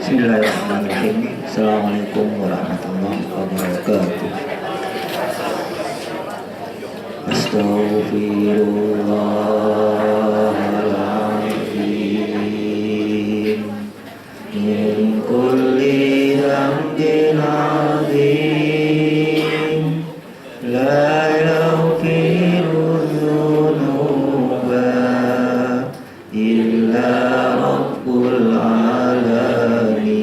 Bismillahirrahmanirrahim. Assalamualaikum warahmatullahi wabarakatuh. Astaghfirullahaladzim min kulli dhanbin azim la yaghfiru dzunuba illa rabbul alamin.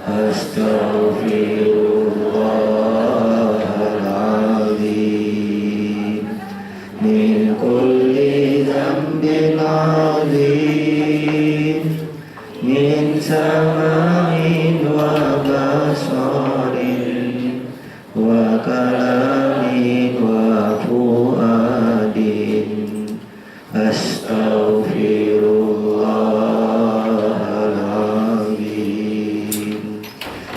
Astaghfirullahaladzim min kulli dhanbin azim min sama'in wa basarin wa kalamin wa fuadin. Astaghfirullahaladzim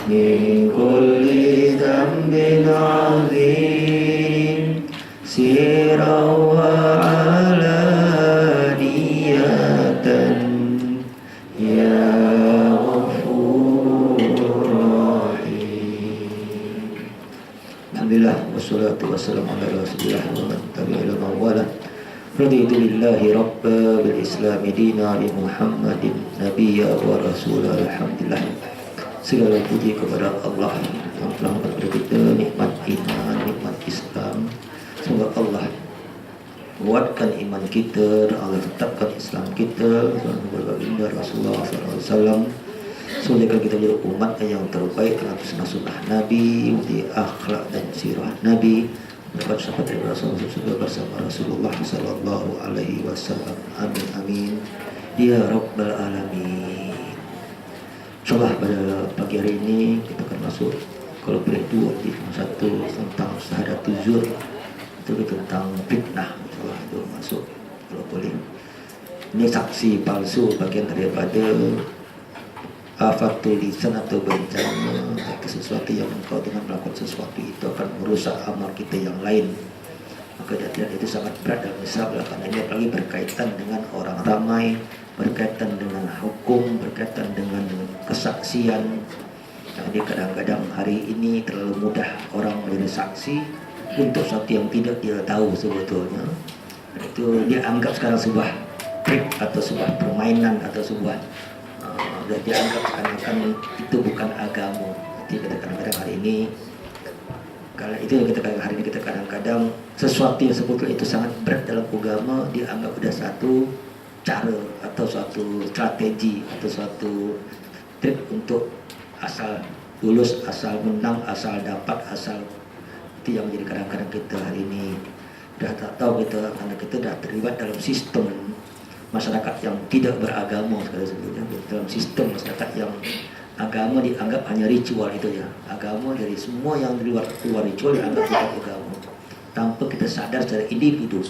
min kulli dhanbin azim sirran wa alaniyatan ya ghafurur rahim. Alhamdulillah wassalatu wassalamu ala rasulillah wa man tabi'al mawala. Raditu billahi rabba bil islami dina bi Muhammadin nabiyya wa rasula. Alhamdulillah, segala puji kepada Allah yang telah memberi kita nikmat iman, nikmat Islam. Semoga Allah kuatkan iman kita, Allah tetapkan Islam kita kepada baginda Rasulullah SAW. Semoga kita menjadi umat yang terbaik dalam sunnah Nabi, di akhlak dan sirah Nabi, dapat syafaat dari Rasulullah juga bersama Rasulullah sallallahu alaihi wasallam. Amin amin ya rabbal alamin. Insyaallah pada pagi hari ini kita akan masuk kalau boleh dua di satu tentang syahadat zur, itu tentang fitnah. Insyaallah itu masuk kalau boleh. Ini saksi palsu bagian daripada afatul lisan atau bencana sesuatu yang engkau dengan melakukan sesuatu itu akan merusak amal kita yang lain. Maka itu sangat berat dalam Islam, karena ini apalagi berkaitan dengan orang ramai, berkaitan dengan hukum, berkaitan dengan kesaksian. Jadi kadang-kadang hari ini terlalu mudah orang menjadi saksi untuk sesuatu yang tidak dia tahu sebetulnya. Dan itu dia anggap sekarang sebuah trik atau sebuah permainan atau sebuah dan dianggap seakan-akan itu bukan agama. Jadi kita kadang-kadang hari ini, kalau itu yang kita hari ini kita kadang-kadang sesuatu yang sebetulnya itu sangat berat dalam agama dianggap sudah satu cara atau suatu strategi atau suatu trik untuk asal lulus, asal menang, asal dapat, asal itu yang menjadi kadang-kadang kita hari ini sudah tak tahu kita, karena kita sudah terlibat dalam sistem masyarakat yang tidak beragama sebetulnya. Dalam sistem masyarakat yang agama dianggap hanya ritual itu ya. Agama dari semua yang di luar ritual dianggap bukan agama. Tanpa kita sadar secara individu.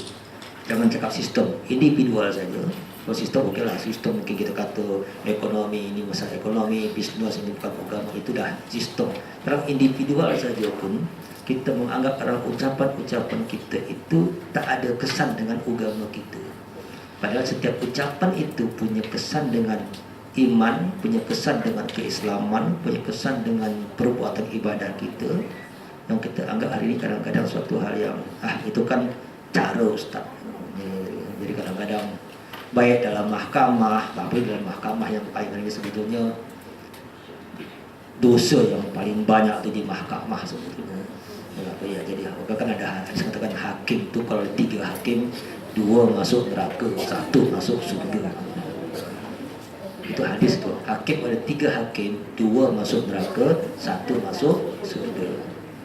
Jangan cakap sistem, individual saja. Kalau sistem okey lah, sistem mungkin kita kata ekonomi ini masalah ekonomi, bisnes ini bukan agama, itu dah sistem. Dalam individual saja pun kita menganggap dalam ucapan-ucapan kita itu tak ada kesan dengan agama kita. Padahal setiap ucapan itu punya kesan dengan iman, punya kesan dengan keislaman, punya kesan dengan perbuatan ibadah kita, yang kita anggap hari ini kadang-kadang suatu hal yang itu kan cara Ustaz. Jadi kadang-kadang baik dalam mahkamah, tapi dalam mahkamah yang paling ini sebetulnya dosa yang paling banyak itu di mahkamah sebetulnya. Ya, jadi kan ada katakan hakim tu kalau 3 hakim, 2 masuk neraka, 1 masuk surga. Itu hadis tu. Hakim ada 3 hakim, 2 masuk neraka, 1 masuk surga.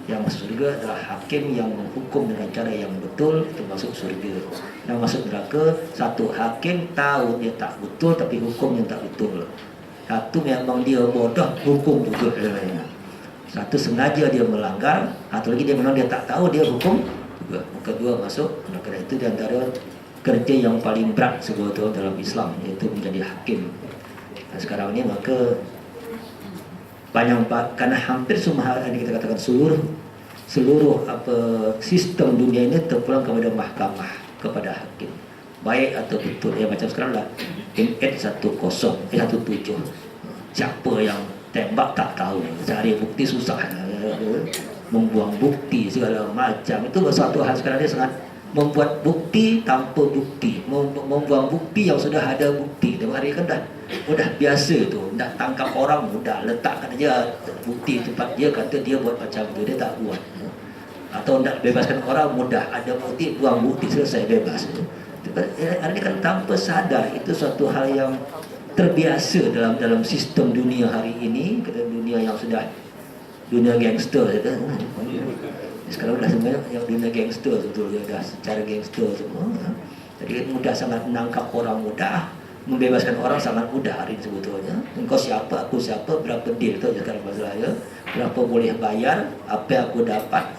Yang masuk surga adalah hakim yang menghukum dengan cara yang betul, itu masuk surga. Yang masuk neraka, 1 hakim tahu dia tak betul tapi hukumnya tak betul. 1 memang dia bodoh, hukum juga lainnya. 1 sengaja dia melanggar, atau lagi dia memang dia tak tahu, dia hukum juga. Maka 2 masuk neraka. Itu di antara kerja yang paling berat sebetulnya dalam Islam, yaitu menjadi hakim. Nah, sekarang ini maka banyak, karena hampir semua hal ini kita katakan seluruh sistem dunia ini terpulang kepada mahkamah, kepada hakim, baik atau betul ya. Macam sekarang lah MH17. Siapa yang tembak tak tahu, cari bukti susah, membuang bukti segala macam. Itu satu hal sekarang dia sangat membuat bukti tanpa bukti, membuang bukti yang sudah ada bukti. Dia hari kan dah udah biasa tu, nak tangkap orang mudah, letakkan aja bukti tempat dia, kata dia buat macam tu, dia tak buat. Atau nak bebaskan orang mudah, ada bukti, buang bukti, selesai, bebas. Hari ini kan tanpa sadar, itu suatu hal yang terbiasa dalam sistem dunia hari ini, kita dunia yang sudah dunia gangster, kan? Sekarang dah sebenarnya yang dunia gangster sebetulnya, dah secara gangster semua. Jadi mudah sangat menangkap orang mudah, membebaskan orang sangat mudah hari ini sebetulnya. Engkau siapa, aku siapa, berapa deal tu sekarang masalahnya, berapa boleh bayar, apa yang aku dapat.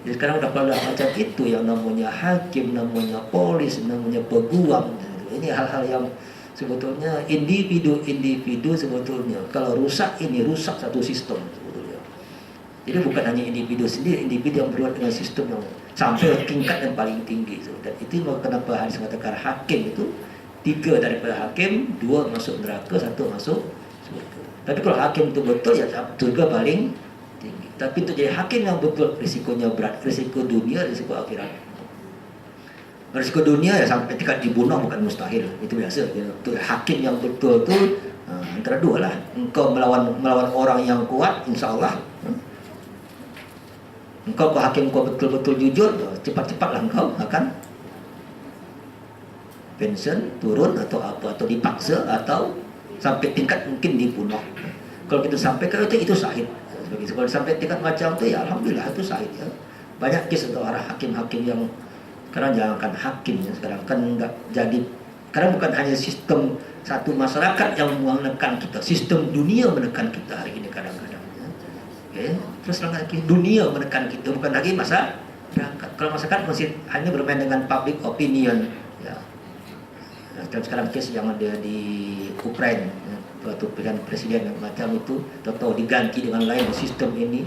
Jadi sekarang dah pada macam itu yang namanya hakim, namanya polis, namanya peguam. Ini hal-hal yang sebetulnya individu sebetulnya. Kalau rusak ini, rusak satu sistem sebetulnya. Jadi bukan hanya individu sendiri, individu yang berbuat dengan sistem yang sampai tingkat yang paling tinggi. Dan itu kenapa hadis mengatakan hakim itu 3 daripada hakim, 2 masuk neraka, 1 masuk surga. Tapi kalau hakim itu betul, ya surga paling tinggi. Tapi untuk jadi hakim yang betul, risikonya berat. Risiko dunia, risiko akhirat. Risiko dunia ya sampai tingkat dibunuh bukan mustahil, itu biasa. Untuk hakim yang betul tu antara dua lah. Engkau melawan orang yang kuat, insya Allah. Engkau hakim kau betul-betul jujur, cepat-cepatlah engkau akan pensiun, turun atau apa, atau dipaksa, atau sampai tingkat mungkin dibunuh. Kalau kita sampaikan itu sahid. Kalau sampai tingkat macam tu, ya alhamdulillah itu sahid. Ya. Banyak kes atau arah hakim-hakim yang sekarang jangankan hakim, sekarang kan enggak jadi, karena bukan hanya sistem satu masyarakat yang menekan kita, sistem dunia menekan kita hari ini kadang-kadang. Ya. Okay. Terus lagi dunia menekan kita, bukan lagi masyarakat. Kalau masyarakat masih hanya bermain dengan public opinion. Ya. Dan sekarang kes yang ada di Ukraina, ya, waktu pilihan presiden macam itu, tahu diganti dengan lain sistem ini.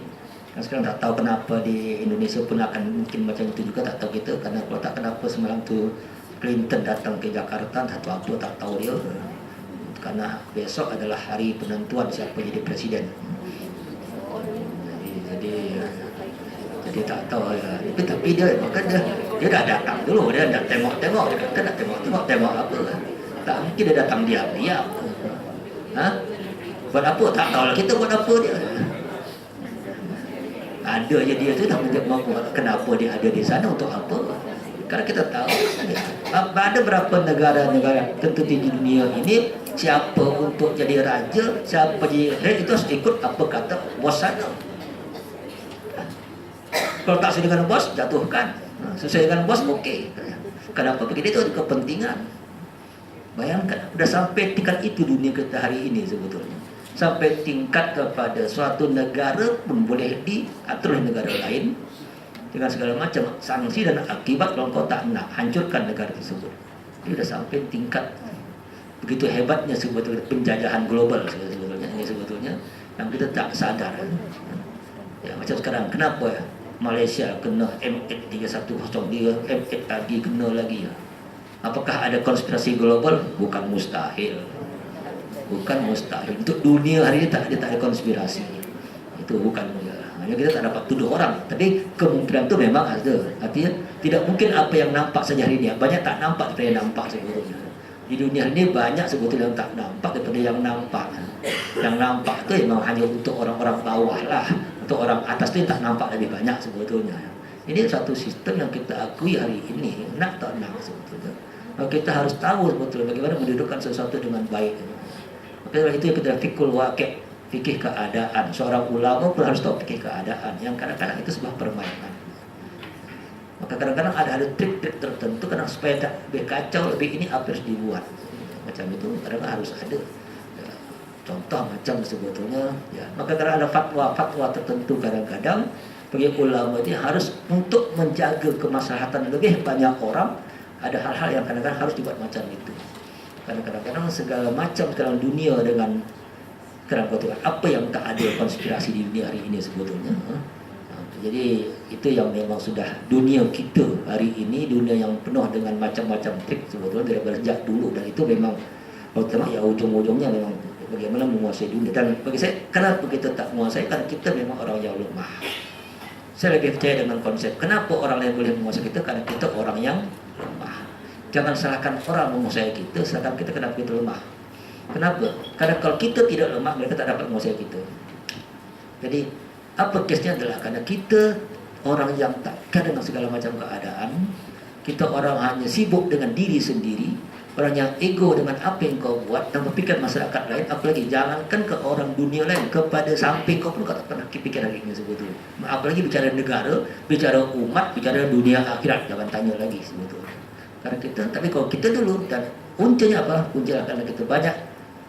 Dan sekarang tak tahu kenapa di Indonesia pun akan mungkin macam itu juga, tak tahu kita. Karena kalau tak kenapa semalam tu Clinton datang ke Jakarta, tak tahu apa, tak tahu dia. Karena besok adalah hari penentuan siapa jadi presiden. Jadi tak tahu ya. Tapi dia bahkan dia dah datang dulu, dia dah tengok-tengok, dia kata nak tengok apa. Tak mungkin dia datang diam-diam. Buat apa? Tak tahu lah kita buat apa dia. Ada je dia tu dah menjawab kenapa dia ada di sana, untuk apa. Karena kita tahu ada berapa negara-negara tertentu di dunia ini, siapa untuk jadi raja, siapa jadi head, itu harus ikut apa kata bos sana. Kalau tak sesuai dengan bos, jatuhkan. Sesuai dengan bos, okey. Kenapa? Begitu itu kepentingan. Bayangkan, sudah sampai tingkat itu dunia kita hari ini sebetulnya. Sampai tingkat kepada suatu negara pun boleh diatur oleh negara lain dengan segala macam sanksi dan akibat kalau kau tak nak hancurkan negara tersebut. Ini sudah sampai tingkat begitu hebatnya sebetulnya penjajahan global sebetulnya. Ini sebetulnya yang kita tak sadar. Ya, macam sekarang, kenapa ya? Malaysia kena M8310, M8 lagi kena lagi. Apakah ada konspirasi global? Bukan mustahil. Bukan mustahil. Untuk dunia hari ini tak ada konspirasi. Itu bukan. Hanya kita tak dapat tuduh orang. Tapi kemungkinan itu memang ada. Artinya tidak mungkin apa yang nampak saja hari ini. Banyak tak nampak daripada yang nampak sebetulnya. Di dunia ini banyak sebetulnya yang tak nampak daripada yang nampak. Yang nampak itu memang hanya untuk orang-orang bawah lah. Untuk orang atas itu tak nampak lebih banyak sebetulnya. Ini satu sistem yang kita akui hari ini, nak tak nak sebetulnya. Maka kita harus tahu sebetulnya bagaimana mendudukkan sesuatu dengan baik. Maka itu yang kita fikul waqi', fikih keadaan. Seorang ulama pun harus tahu fikih keadaan. Yang kadang-kadang itu sebuah permainan. Maka kadang-kadang ada trik-trik tertentu kadang supaya tak lebih kacau, lebih ini apa harus dibuat. Macam itu kadang-kadang harus ada. Contoh macam sebetulnya ya. Maka kalau ada fatwa-fatwa tertentu kadang-kadang bagi ulama ini harus untuk menjaga kemaslahatan lebih banyak orang, ada hal-hal yang kadang-kadang harus dibuat macam itu. Karena kadang-kadang segala macam sekarang dunia dengan kadang-kadang apa yang tak ada konspirasi di dunia hari ini sebetulnya. Jadi itu yang memang sudah dunia kita hari ini, dunia yang penuh dengan macam-macam trik sebetulnya daripada sejak dulu, dan itu memang Kalau tengok ya ujung-ujungnya memang bagaimana menguasai dunia. Dan bagi saya, kenapa kita tak menguasai? Karena kita memang orang yang lemah. Saya lebih percaya dengan konsep kenapa orang lain boleh menguasai kita, karena kita orang yang lemah. Jangan salahkan orang menguasai kita, salahkan kita kenapa kita lemah. Kenapa? Karena kalau kita tidak lemah, mereka tak dapat menguasai kita. Jadi apa kesnya adalah karena kita orang yang tak kaya dengan segala macam keadaan. Kita orang hanya sibuk dengan diri sendiri, orang yang ego dengan apa yang kau buat dan berfikir masyarakat lain. Apalagi jangankan ke orang dunia lain, kepada samping kau pun kau tak pernah fikir hari ini sebetulnya. Apalagi bicara negara, bicara umat, bicara dunia akhirat, jangan tanya lagi sebetulnya. Karena kita, tapi kalau kita dulu, dan kuncinya apa? Kuncinya karena kita banyak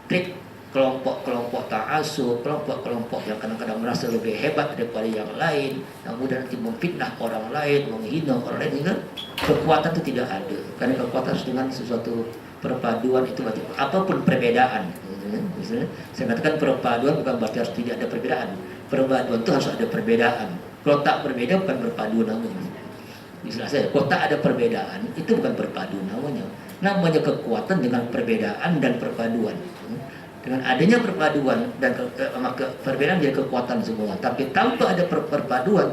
trik kelompok-kelompok ta'asub, kelompok-kelompok yang kadang-kadang merasa lebih hebat daripada yang lain, yang mudah nanti memfitnah orang lain, menghina orang lain, sehingga kekuatan itu tidak ada. Karena kekuatan harus dengan sesuatu perpaduan itu berarti apapun perbedaan. Misalnya, saya katakan perpaduan bukan berarti harus tidak ada perbedaan. Perpaduan itu harus ada perbedaan. Kalau tak berbeda bukan berpadu namanya. Istilah saya, kalau tak ada perbedaan itu bukan berpadu namanya. Namanya kekuatan dengan perbedaan dan perpaduan. Dengan adanya perpaduan dan maka perbedaan jadi kekuatan semua. Tapi tanpa ada perpaduan,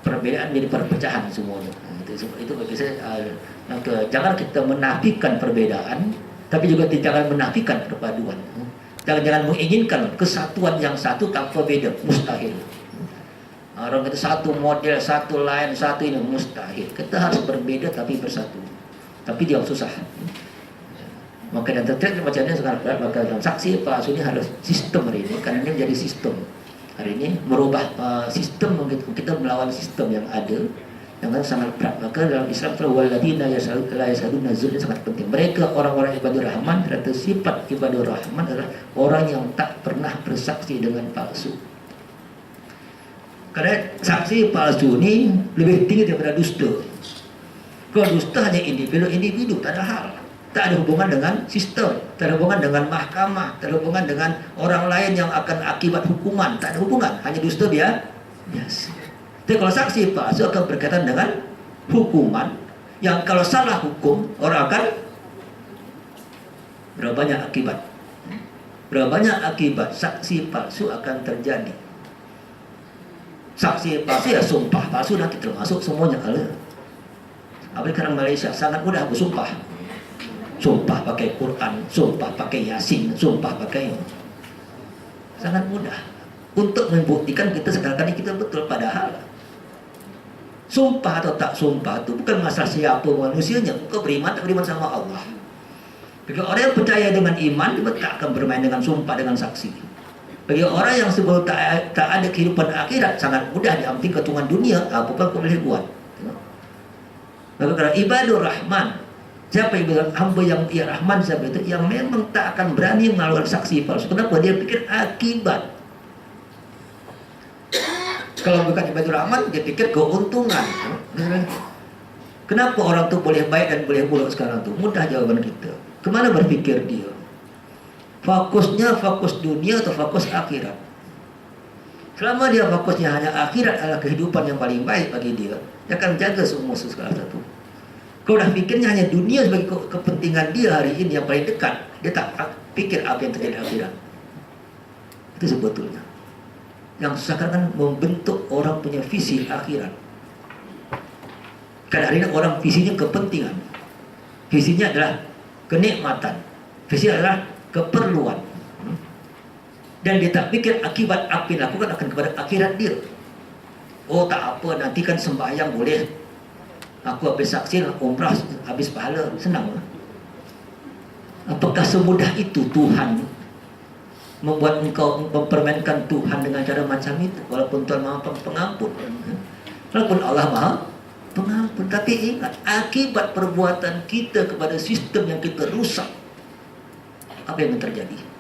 perbedaan jadi perpecahan semuanya. Itu bagi saya. Maka jangan kita menafikan perbedaan, tapi juga jangan menafikan perpaduan. Jangan menginginkan kesatuan yang satu tanpa beda, mustahil. Orang itu satu model, satu lain, satu ini mustahil. Kita harus berbeda tapi bersatu. Tapi dia susah. Maka dan tertib macamnya sekarang, maka dalam saksi palsu ini harus sistem hari ini, karena ini menjadi sistem hari ini, merubah sistem. Kita melawan sistem yang ada yang sangat berat. Maka dalam Islam itu waladina la yasaduna zur ini sangat penting. Mereka orang-orang ibadur rahman, ternyata sifat ibadur rahman adalah orang yang tak pernah bersaksi dengan palsu. Karena saksi palsu ini lebih tinggi daripada dusta. Kalau dusta hanya individu, tak ada hal. Tak ada hubungan dengan sistem, tak ada hubungan dengan mahkamah, tak ada hubungan dengan orang lain yang akan akibat hukuman, tak ada hubungan, hanya dusta biasa. Tapi kalau saksi palsu akan berkaitan dengan hukuman, yang kalau salah hukum, orang akan berapa banyak akibat saksi palsu akan terjadi. Saksi palsu ya sumpah palsu nanti termasuk semuanya. Apalagi karena Malaysia sangat mudah bersumpah. Sumpah pakai Quran, sumpah pakai Yasin, sumpah pakai, sangat mudah untuk membuktikan kita sekarang ini kita betul. Padahal sumpah atau tak sumpah itu bukan masalah siapa manusianya. Kau beriman tak beriman sama Allah. Bagi orang yang percaya dengan iman, dia tak akan bermain dengan sumpah, dengan saksi. Bagi orang yang sebelum tak ada kehidupan akhirat, sangat mudah diambil ketungan dunia, apa pun kau boleh buat. Maka kalau ibadur rahman, siapa yang bilang hamba yang ya rahman, siapa itu yang memang tak akan berani melawan saksi palsu. Kenapa? Dia pikir akibat. Kalau bukan ibadur rahman, dia pikir keuntungan. Kenapa orang tu boleh baik dan boleh buruk sekarang tu? Mudah jawaban kita. Kemana berpikir dia? Fokusnya fokus dunia atau fokus akhirat? Selama dia fokusnya hanya akhirat adalah kehidupan yang paling baik bagi dia, dia akan jaga semua segala satu. Kalau dah fikirnya hanya dunia sebagai kepentingan dia hari ini yang paling dekat, dia tak pikir apa yang terjadi di akhirat. Itu sebetulnya yang susah kan membentuk orang punya visi akhirat. Karena hari ini orang visinya kepentingan, visinya adalah kenikmatan, visinya adalah keperluan. Dan dia tak pikir akibat apa yang lakukan akan kepada akhirat dia. Oh tak apa, nanti kan sembahyang boleh, aku habis saksi umrah habis pahala, senang lah. Apakah semudah itu Tuhan membuat engkau mempermainkan Tuhan dengan cara macam itu? Walaupun Tuhan maha pengampun, walaupun Allah maha pengampun, tapi ingat akibat perbuatan kita kepada sistem yang kita rusak, apa yang terjadi?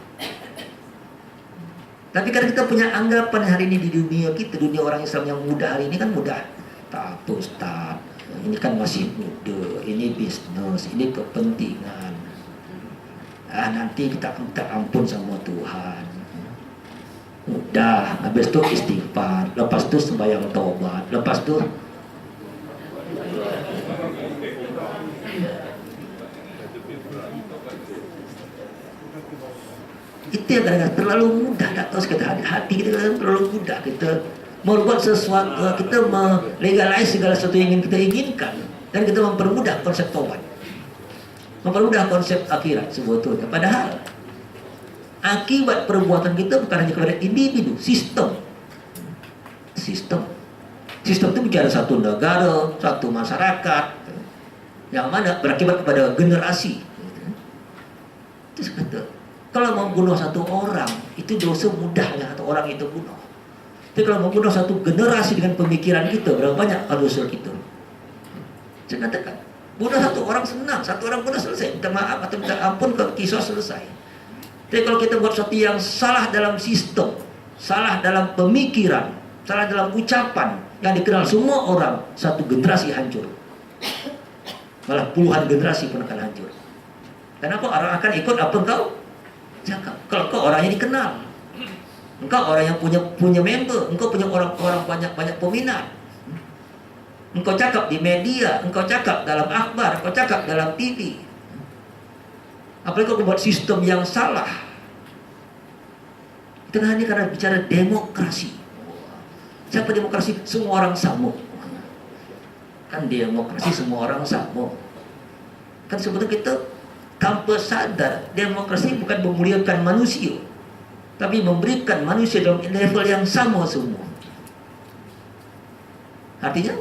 Tapi karena kita punya anggapan hari ini di dunia kita, dunia orang Islam yang muda hari ini kan mudah. Tak apa Ustaz, ini kan masih muda, ini bisnis, ini kepentingan. Nanti kita minta ampun sama Tuhan. Udah, habis itu istighfar, lepas itu sembahyang taubat, lepas itu Itu yang kadang-kadang terlalu mudah, tak tahu kita hati kita kadang terlalu mudah kita membuat sesuatu, kita melegalize segala sesuatu yang ingin kita inginkan, dan kita mempermudah konsep tobat, mempermudah konsep akhirat sebetulnya. Padahal akibat perbuatan kita bukan hanya kepada individu, sistem itu bicara satu negara, satu masyarakat, yang mana berakibat kepada generasi. Terus kata, kalau membunuh satu orang itu dosa mudahnya atau orang itu bunuh. Tapi kalau membunuh satu generasi dengan pemikiran kita, berapa banyak dosa kita? Saya katakan, bunuh satu orang senang, satu orang bunuh selesai, minta maaf atau minta ampun, ke kisah selesai. Tapi kalau kita buat sesuatu yang salah dalam sistem, salah dalam pemikiran, salah dalam ucapan yang dikenal semua orang, satu generasi hancur. Malah puluhan generasi pun akan hancur. Kenapa? Orang akan ikut apa engkau cakap. Kalau kau orang yang dikenal, engkau orang yang punya member, engkau punya orang-orang banyak peminat, engkau cakap di media, engkau cakap dalam akhbar, engkau cakap dalam TV. Apalagi kau membuat sistem yang salah. Kita hanya karena bicara demokrasi. Siapa demokrasi? Semua orang sama. Kan demokrasi semua orang sama. Kan sebetulnya kita tanpa sadar, demokrasi bukan memuliakan manusia, tapi memberikan manusia dalam level yang sama semua. Artinya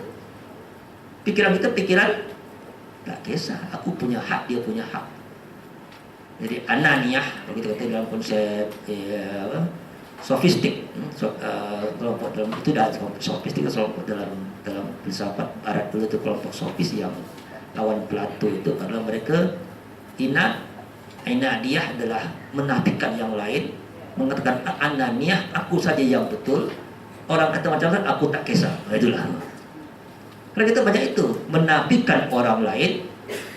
pikiran kita pikiran tak kisah, aku punya hak, dia punya hak. Jadi ananiyah, kalau kita kata dalam konsep sofistik, kelompok dalam itu dah sofistik, kelompok dalam filsafat barat dulu itu kelompok sofis yang lawan Plato itu adalah mereka inadiyah adalah menafikan yang lain, mengatakan ananiyah, aku saja yang betul, orang kata macam-macam aku tak kisah. Itulah. Karena kita banyak itu menafikan orang lain,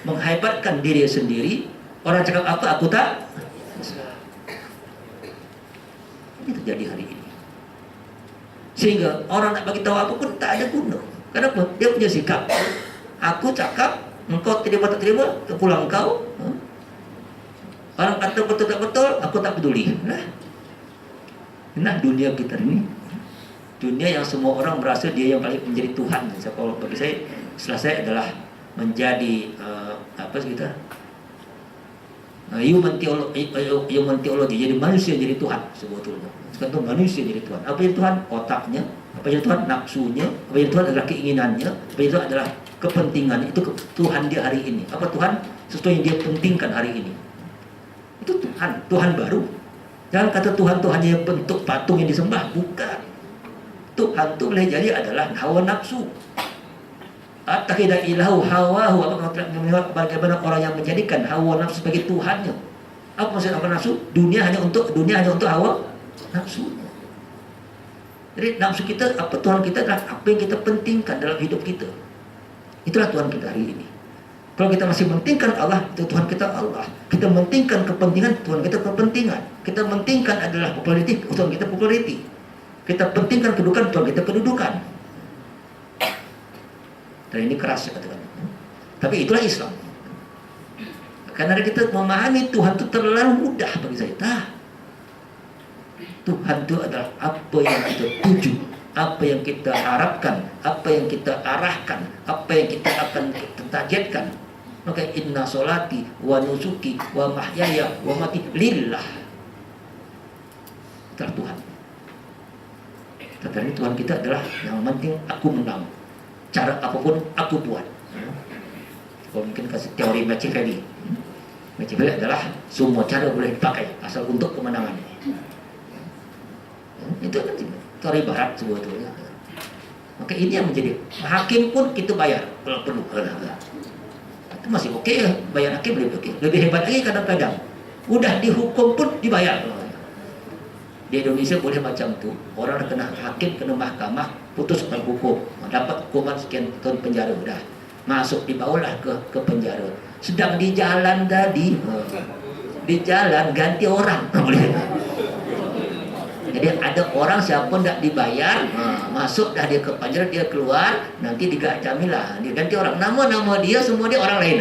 menghebatkan diri sendiri, orang cakap apa aku tak. Ini terjadi hari ini. Sehingga orang nak bagi tahu apa pun tak ada guna. Kenapa? Dia punya sikap. Aku cakap, engkau terima tak terima, pulang kau. Orang kata betul tak betul, aku tak peduli. Nah dunia kita ini, dunia yang semua orang merasa dia yang paling menjadi Tuhan. Kalau bagi saya, selesai adalah menjadi human theology, jadi manusia jadi Tuhan sebetulnya. Sekarang manusia jadi Tuhan. Apa yang Tuhan? Otaknya. Apa yang Tuhan? Nafsunya. Apa yang Tuhan adalah keinginannya. Apa yang Tuhan adalah kepentingan. Itu Tuhan dia hari ini. Apa Tuhan? Sesuatu yang dia pentingkan hari ini. Itu Tuhan. Tuhan baru. Jangan kata Tuhan yang bentuk patung yang disembah. Bukan. Tuhan itu boleh jadi adalah hawa nafsu. Atakida ilahu hawahu. Bagaimana orang yang menjadikan hawa nafsu sebagai Tuhannya. Apa maksud hawa nafsu? Dunia hanya untuk hawa nafsu. Jadi nafsu kita, apa Tuhan kita adalah apa yang kita pentingkan dalam hidup kita. Itulah Tuhan kita hari ini. Kalau kita masih mentingkan Allah, itu Tuhan kita Allah. Kita mentingkan kepentingan, Tuhan kita kepentingan. Kita mentingkan adalah populariti, Tuhan kita populariti. Kita pentingkan kedudukan, Tuhan kita kedudukan. Dan ini keras ya katakan. Tapi itulah Islam. Karena kita memahami Tuhan itu terlalu mudah bagi saya. Tuhan itu adalah apa yang kita tuju, apa yang kita harapkan, apa yang kita arahkan, apa yang kita akan targetkan. Maka inna solati wa nusuki wa mahyaya wa mati lillah. Itulah Tuhan. Tetapi Tuhan kita adalah yang penting aku menang. Cara apapun aku buat. Kalau mungkin kasih teori Machiavelli. Machiavelli adalah semua cara boleh dipakai asal untuk kemenangan. Itu kan teori barat sebetulnya. Maka ini yang menjadi hakim pun kita bayar kalau perlu. Itu masih oke ya, bayar hakim lebih oke. Lebih hebat lagi kadang-kadang udah dihukum pun dibayar. Di Indonesia boleh macam tu. Orang kena hakim, kena mahkamah, putuskan hukum, dapat hukuman sekian tahun penjara, udah masuk dibawalah ke penjara. Sedang di jalan tadi, di jalan ganti orang. Jadi ada orang siapa tidak dibayar, masuk dah dia ke penjara, dia keluar, nanti digacamilah, dia ganti orang. Nama-nama dia semua dia orang lain.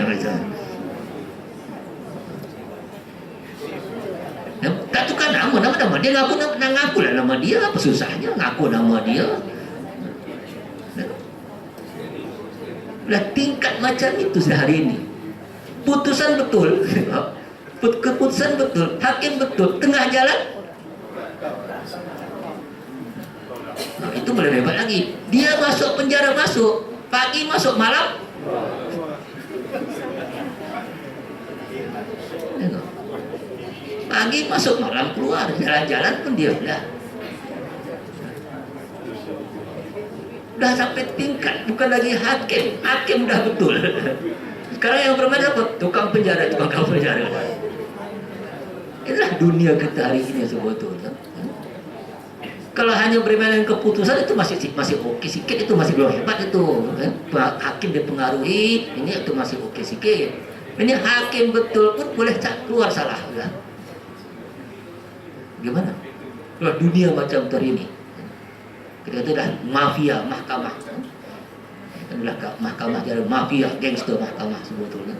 Tak tukar nama dia ngaku lah nama dia. Apa susahnya ngaku nama dia? Lah tingkat macam itu sehari ini. Putusan betul, keputusan betul, hakim betul, tengah jalan. Nah, itu boleh hebat lagi. Dia masuk penjara pagi masuk malam. Pagi masuk malam keluar, jalan-jalan pun dia udah sampai tingkat bukan lagi hakim udah betul. Sekarang yang bermain apa? Tukang penjara. Inilah dunia kita hari ini sebetulnya. Kalau hanya bermain dengan keputusan itu masih oke sikit, itu masih belum hebat itu. Hakim dipengaruhi, ini itu masih oke sikit. Ini hakim betul pun boleh keluar salah. Gimana? Kalau dunia macam ini. Kita itu dah mafia mahkamah. Adalah mahkamah jadi mafia, gangster mahkamah sebetulnya.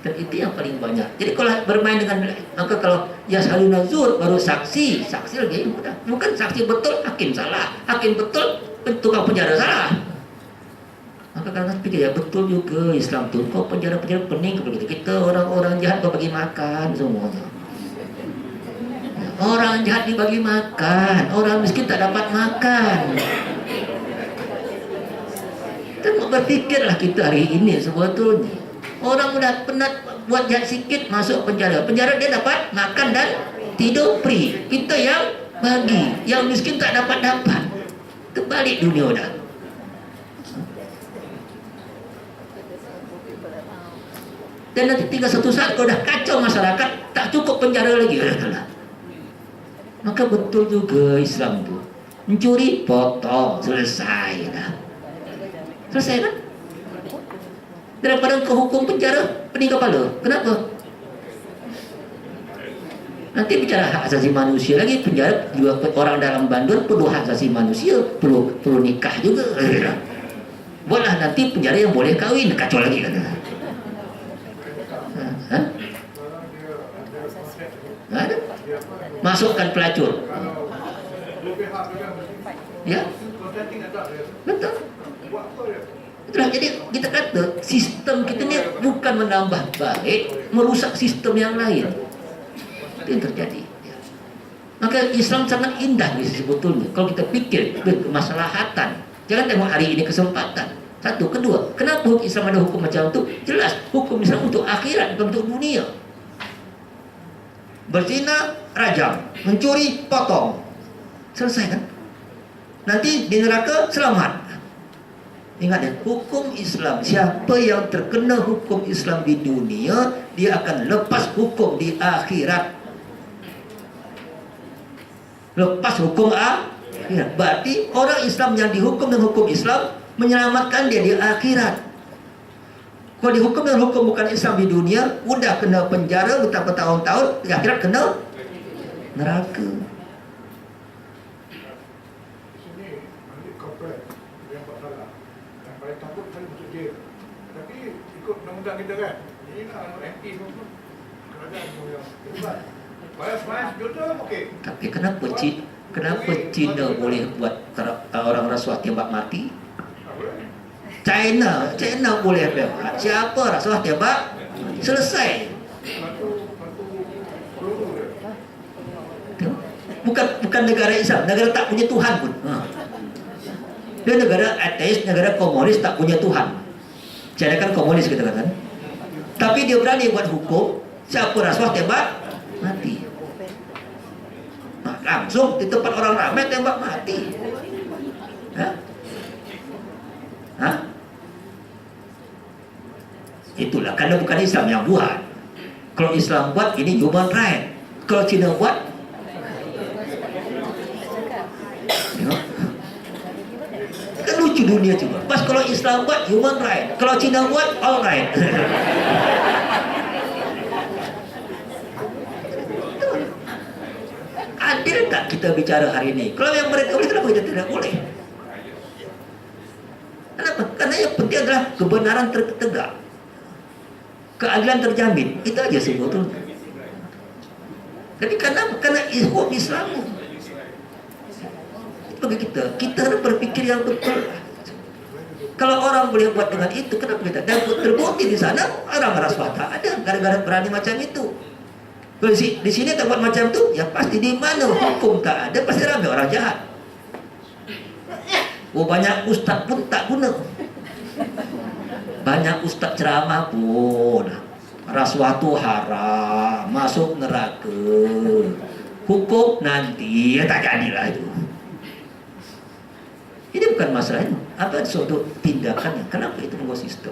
Dan itu yang paling banyak. Jadi kalau bermain dengan, maka kalau yashhadun zur baru saksi lagi mudah. Bukan saksi betul, hakim salah. Hakim betul, tukang penjara salah. Maka kadang pikir ya betul juga Islam tu. Kau penjara pening kepada kita orang-orang jahat kau bagi makan semuanya. Orang jahat dibagi makan, orang miskin tak dapat makan. Kita berpikirlah kita hari ini sebetulnya. Orang udah penat buat jahat sikit masuk penjara. Penjara dia dapat makan dan tidur free. Kita yang bagi, yang miskin tak dapat. Terbalik dunia dah. Dan nanti tinggal satu saat kau dah kacau masyarakat, tak cukup penjara lagi. Maka betul juga Islam tu. Mencuri, potong, selesai dah. Selesai kan? Daripada kau hukum penjara, pening kepala. Kenapa? Nanti bicara hak asasi manusia lagi, penjara juga orang dalam bandar perlu hak asasi manusia, perlu nikah juga. Buatlah nanti penjara yang boleh kahwin, kacau lagi kan? Ada? Masukkan pelacur. Ya, betul. Itulah jadi kita kata sistem kita ni bukan menambah baik, merusak sistem yang lain. Itu yang terjadi. Maka Islam sangat indah sebetulnya. Kalau kita fikir kemaslahatan, jangan tengok hari ini kesempatan. Satu, kedua, kenapa Islam ada hukum macam itu? Jelas hukum Islam untuk akhirat, bukan untuk dunia. Berzina, rajam. Mencuri, potong. Selesai kan? Nanti di neraka, selamat. Ingat ya, hukum Islam. Siapa yang terkena hukum Islam di dunia, dia akan lepas hukum di akhirat. Lepas hukum akhirat. Berarti orang Islam yang dihukum dengan hukum Islam menyelamatkan dia di akhirat. Kalau dihukum dengan hukum bukan Islam di dunia, udah kena penjara betapa tahun-tahun, di akhirat kena neraka. Sini ambil korporat yang buat salah, yang paling takut kan masuk jail. Tapi ikut undang-undang kita kan, ini nak MP semua, kerajaan semua yang hebat. Bayar juta okey. Tapi kenapa Cina boleh buat orang rasuah tembak mati? China boleh bebas. Siapa rasuah tembak? Selesai. Bukan negara Islam, negara tak punya Tuhan pun. Dia negara ateis, negara komunis tak punya Tuhan. China kan komunis kita katakan. Tapi dia berani buat hukum, siapa rasuah tembak mati. Nah, langsung di tempat orang ramai tembak mati. Itulah karena bukan Islam yang buat. Kalau Islam buat ini human right. Kalau Cina buat kan lucu dunia juga. Pas kalau Islam buat human right, kalau Cina buat all right. Adil tak kita bicara hari ini? Kalau yang mereka boleh, kenapa kita tidak boleh? Kenapa? Karena yang penting adalah kebenaran tertegak, keadilan terjamin. Itu aja sebetulnya. Jadi karena hukum Islam. Bagi kita harus berpikir yang betul. Kalau orang boleh buat dengan itu, kenapa kita? Dan terbukti di sana orang rasuah tak ada, gara-gara berani macam itu. Kalau di sini tak buat macam itu, ya pasti di mana hukum tak ada, pasti ramai orang jahat. Oh, banyak ustaz pun tak guna. Banyak ustaz ceramah pun rasuah tu haram, masuk neraka, hukum nanti, ya tak jadilah itu. Ini bukan masalah itu. Apa suatu tindakannya? Kenapa itu mengubah sistem?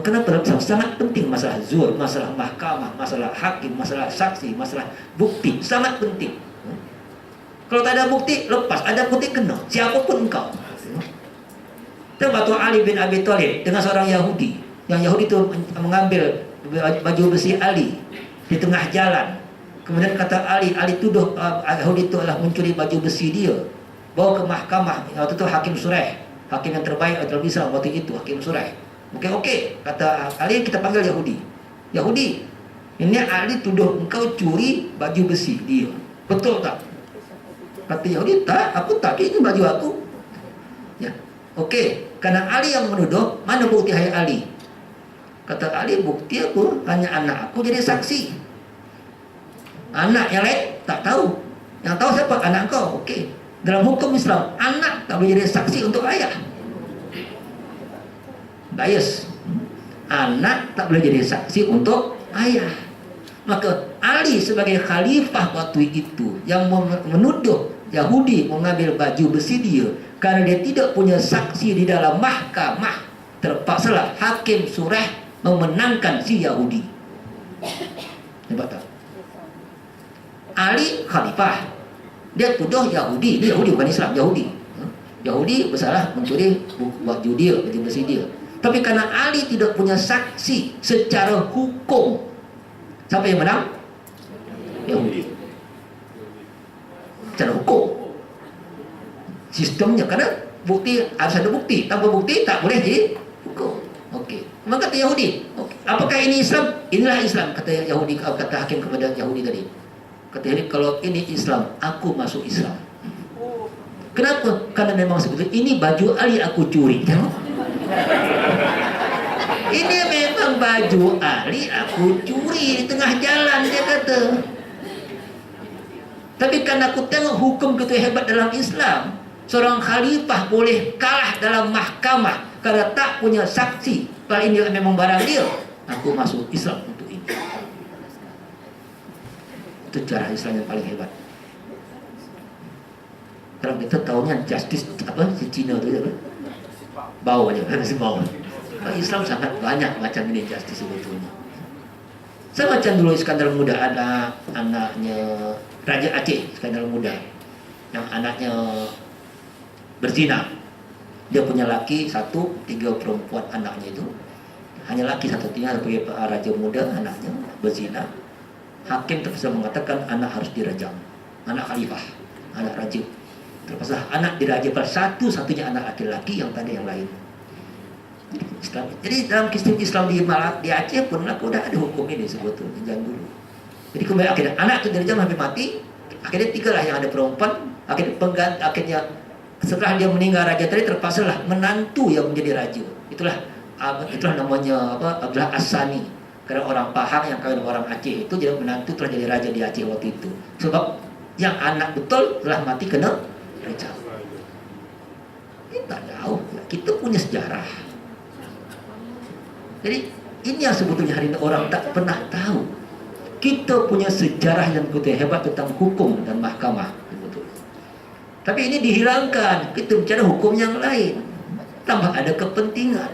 Kenapa sangat penting masalah zuhur, masalah mahkamah, masalah hakim, masalah saksi, masalah bukti, sangat penting. Kalau tak ada bukti, lepas. Ada bukti, kena. Siapapun engkau. Waktu Ali bin Abi Thalib dengan seorang Yahudi. Yang Yahudi itu mengambil baju besi Ali di tengah jalan. Kemudian kata Ali tuduh Yahudi itu adalah mencuri baju besi dia. Bawa ke mahkamah. Waktu itu Hakim Shuraih, hakim yang terbaik dalam Islam waktu itu, Hakim Shuraih. Okey, kata Ali, kita panggil Yahudi, ini Ali tuduh engkau curi baju besi dia. Betul tak? Kata Yahudi, tak, aku tak, ini baju aku. Ya, okey, karena Ali yang menuduh, mana bukti hai Ali? Kata Ali, bukti aku hanya anak aku jadi saksi. Anak yang lain tak tahu. Yang tahu siapa? Anak kau. Okey. Dalam hukum Islam, anak tak boleh jadi saksi untuk ayah. Bias. Anak tak boleh jadi saksi untuk ayah. Maka Ali sebagai khalifah waktu itu yang menuduh Yahudi mengambil baju besi dia, karena dia tidak punya saksi di dalam mahkamah, terpaksalah Hakim Shuraih memenangkan si Yahudi. Nampak tak? Ali khalifah, dia tuduh Yahudi. Dia Yahudi bukan Islam, Yahudi bersalah mencuri baju dia, baju besi dia. Tapi karena Ali tidak punya saksi secara hukum, siapa yang menang? Yahudi. Secara hukum. Sistemnya, karena bukti harus ada bukti. Tanpa bukti tak boleh jadi hukum. Okey. Maka kata Yahudi, okay, apakah ini Islam? Inilah Islam, kata Yahudi, kata hakim kepada Yahudi tadi. Kata Yahudi, kalau ini Islam, aku masuk Islam. Kenapa? Karena memang sebetulnya ini baju Ali aku curi. Ini memang baju Ali aku curi di tengah jalan, dia kata. Tapi karena aku tengok hukum itu hebat dalam Islam, seorang khalifah boleh kalah dalam mahkamah karena tak punya saksi. Kalau ini memang barang dia, aku masuk Islam untuk ini. Itu cara Islam yang paling hebat. Kalau kita tahunya justice apa si Cina tu apa? Bau aja, si bau. Islam sangat banyak macam ini justice sebetulnya. Sama macam dulu Iskandar Muda ada anaknya Raja Aceh, Iskandar Muda, yang anaknya berzina. Dia punya laki satu, 3 perempuan anaknya itu. Hanya laki satu-satunya sebagai Raja Muda, anaknya berzina. Hakim terpaksa mengatakan anak harus dirajam. Anak khalifah, anak raja. Terpaksa anak dirajam, satu-satunya anak laki-laki, yang tadi yang lain. Islam. Jadi dalam sistem Islam di Aceh pun udah ada hukum ini sebetulnya jangan dulu. Jadi kembali akhirnya anak itu dirajam sampai mati. Akhirnya 3 lah yang ada perempuan. Akhirnya setelah dia meninggal raja tadi, terpaksalah menantu yang menjadi raja. Itulah namanya Abdullah As-Sani. Karena orang Pahang yang kawin orang Aceh itu, jadi menantu telah jadi raja di Aceh waktu itu. Sebab yang anak betul telah mati kena rajam. Kita jauh, kita punya sejarah. Jadi ini yang sebetulnya hari ini orang tak pernah tahu. Kita punya sejarah yang begitu hebat tentang hukum dan mahkamah. Betul. Tapi ini dihilangkan. Kita bicara hukum yang lain. Tambah ada kepentingan.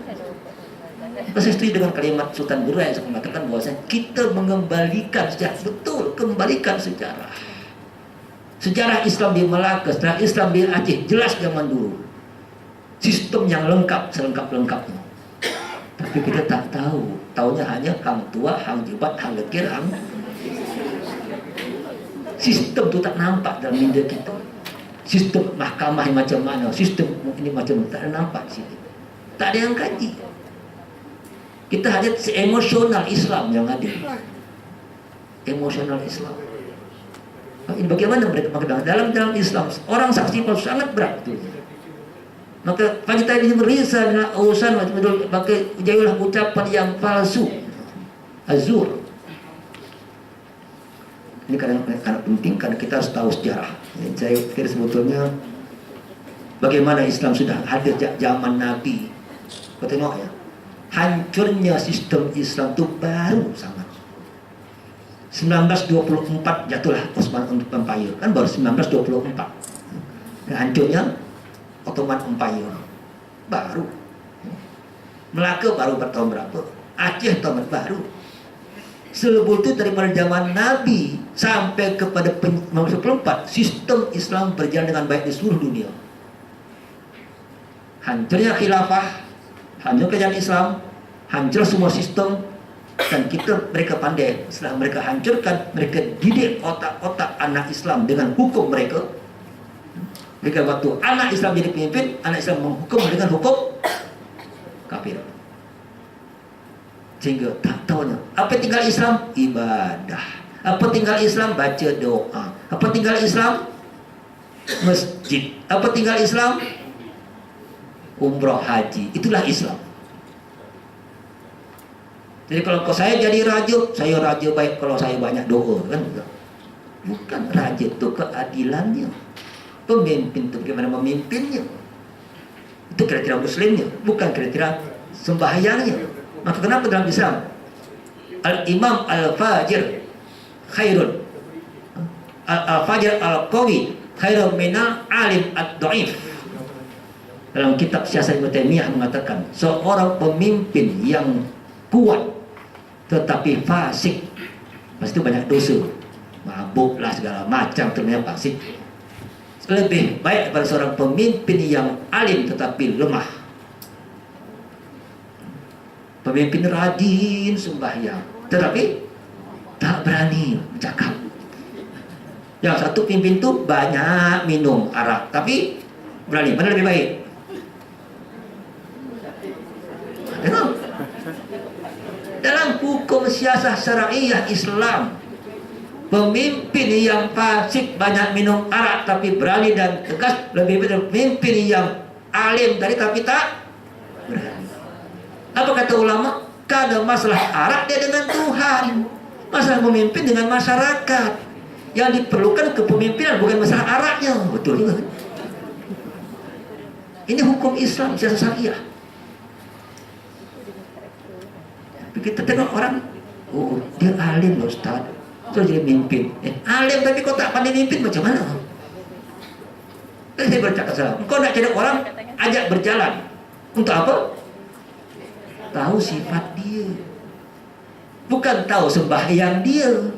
Saya setuju dengan kalimat Sultan Burai yang mengatakan bahwasanya kita mengembalikan sejarah. Betul, kembalikan sejarah. Sejarah Islam di Melaka, sejarah Islam di Aceh jelas zaman dulu. Sistem yang lengkap, selengkap-lengkapnya. Tapi kita tak tahu. Taunya hanya hang tua, hang jebat, hang lekir, hang. Sistem itu tak nampak dalam minda kita. Sistem mahkamah macam mana, sistem ini macam mana, tak ada nampak di sini. Tak ada yang kaji. Kita hanya emosional Islam yang ada. emosional Islam. Ini bagaimana mereka mengenal dalam Islam orang saksi palsu sangat berat itu. Maka kita ini berisa dengan urusan maka jauhlah ucapan yang palsu, azur. Ini kadang penting karena kita harus tahu sejarah. Saya pikir sebetulnya bagaimana Islam sudah hadir zaman Nabi. Kau tengok ya, hancurnya sistem Islam itu baru sangat. 1924 jatuhlah Ottoman Empire, kan baru 1924. Dan hancurnya Ottoman Empire baru. Melaka baru bertahun berapa? Aceh tahun baru. Sebelum itu dari zaman Nabi sampai kepada 1924 sistem Islam berjalan dengan baik di seluruh dunia. Hancurnya khilafah, hancur kerajaan Islam, hancur semua sistem, dan mereka pandai. Setelah mereka hancurkan, mereka didik otak-otak anak Islam dengan hukum mereka. Mereka waktu anak Islam jadi pemimpin, anak Islam menghukum dengan hukum kafir. Sehingga tak tahunya apa tinggal Islam? Ibadah. Apa tinggal Islam? Baca doa. Apa tinggal Islam? Masjid. Apa tinggal Islam? Umrah haji. Itulah Islam. Jadi kalau saya jadi raja, saya raja baik kalau saya banyak doa, kan? Bukan, raja itu keadilannya. Pemimpin itu bagaimana memimpinnya. Itu kira-kira muslimnya, bukan kira-kira sembahyangnya. Maka kenapa dalam Islam Al-Imam Al-Fajir khairun, Al-Fajir Al-Qawi khairun minal alim ad-da'if. Dalam kitab Siasat Ibnu Taimiyah mengatakan seorang pemimpin yang kuat tetapi fasik, pasti banyak dosa, mabuk lah segala macam, ternyata fasik, lebih baik daripada seorang pemimpin yang alim tetapi lemah. Pemimpin rajin sembahyang tetapi tak berani bercakap. Yang satu pemimpin tu banyak minum arak tapi berani. Mana lebih baik? Tengok. Dalam hukum siasah syariah Islam, pemimpin yang fasik banyak minum arak tapi berani dan tegas lebih baik dari pemimpin yang alim tadi tapi tak berani. Apa kata ulama? Kada masalah arak dia dengan Tuhan, masalah memimpin dengan masyarakat. Yang diperlukan kepemimpinan bukan masalah araknya. Betul juga. Ini hukum Islam siasat syariah. Tapi kita tengok orang, oh dia alim loh Ustaz, terus jadi mimpin. Alim tapi kau tak pandai mimpin macam mana? Saya bercakap salah. Kau nak jadi orang, ajak berjalan. Untuk apa? Tahu sifat dia, bukan tahu sembahyang dia.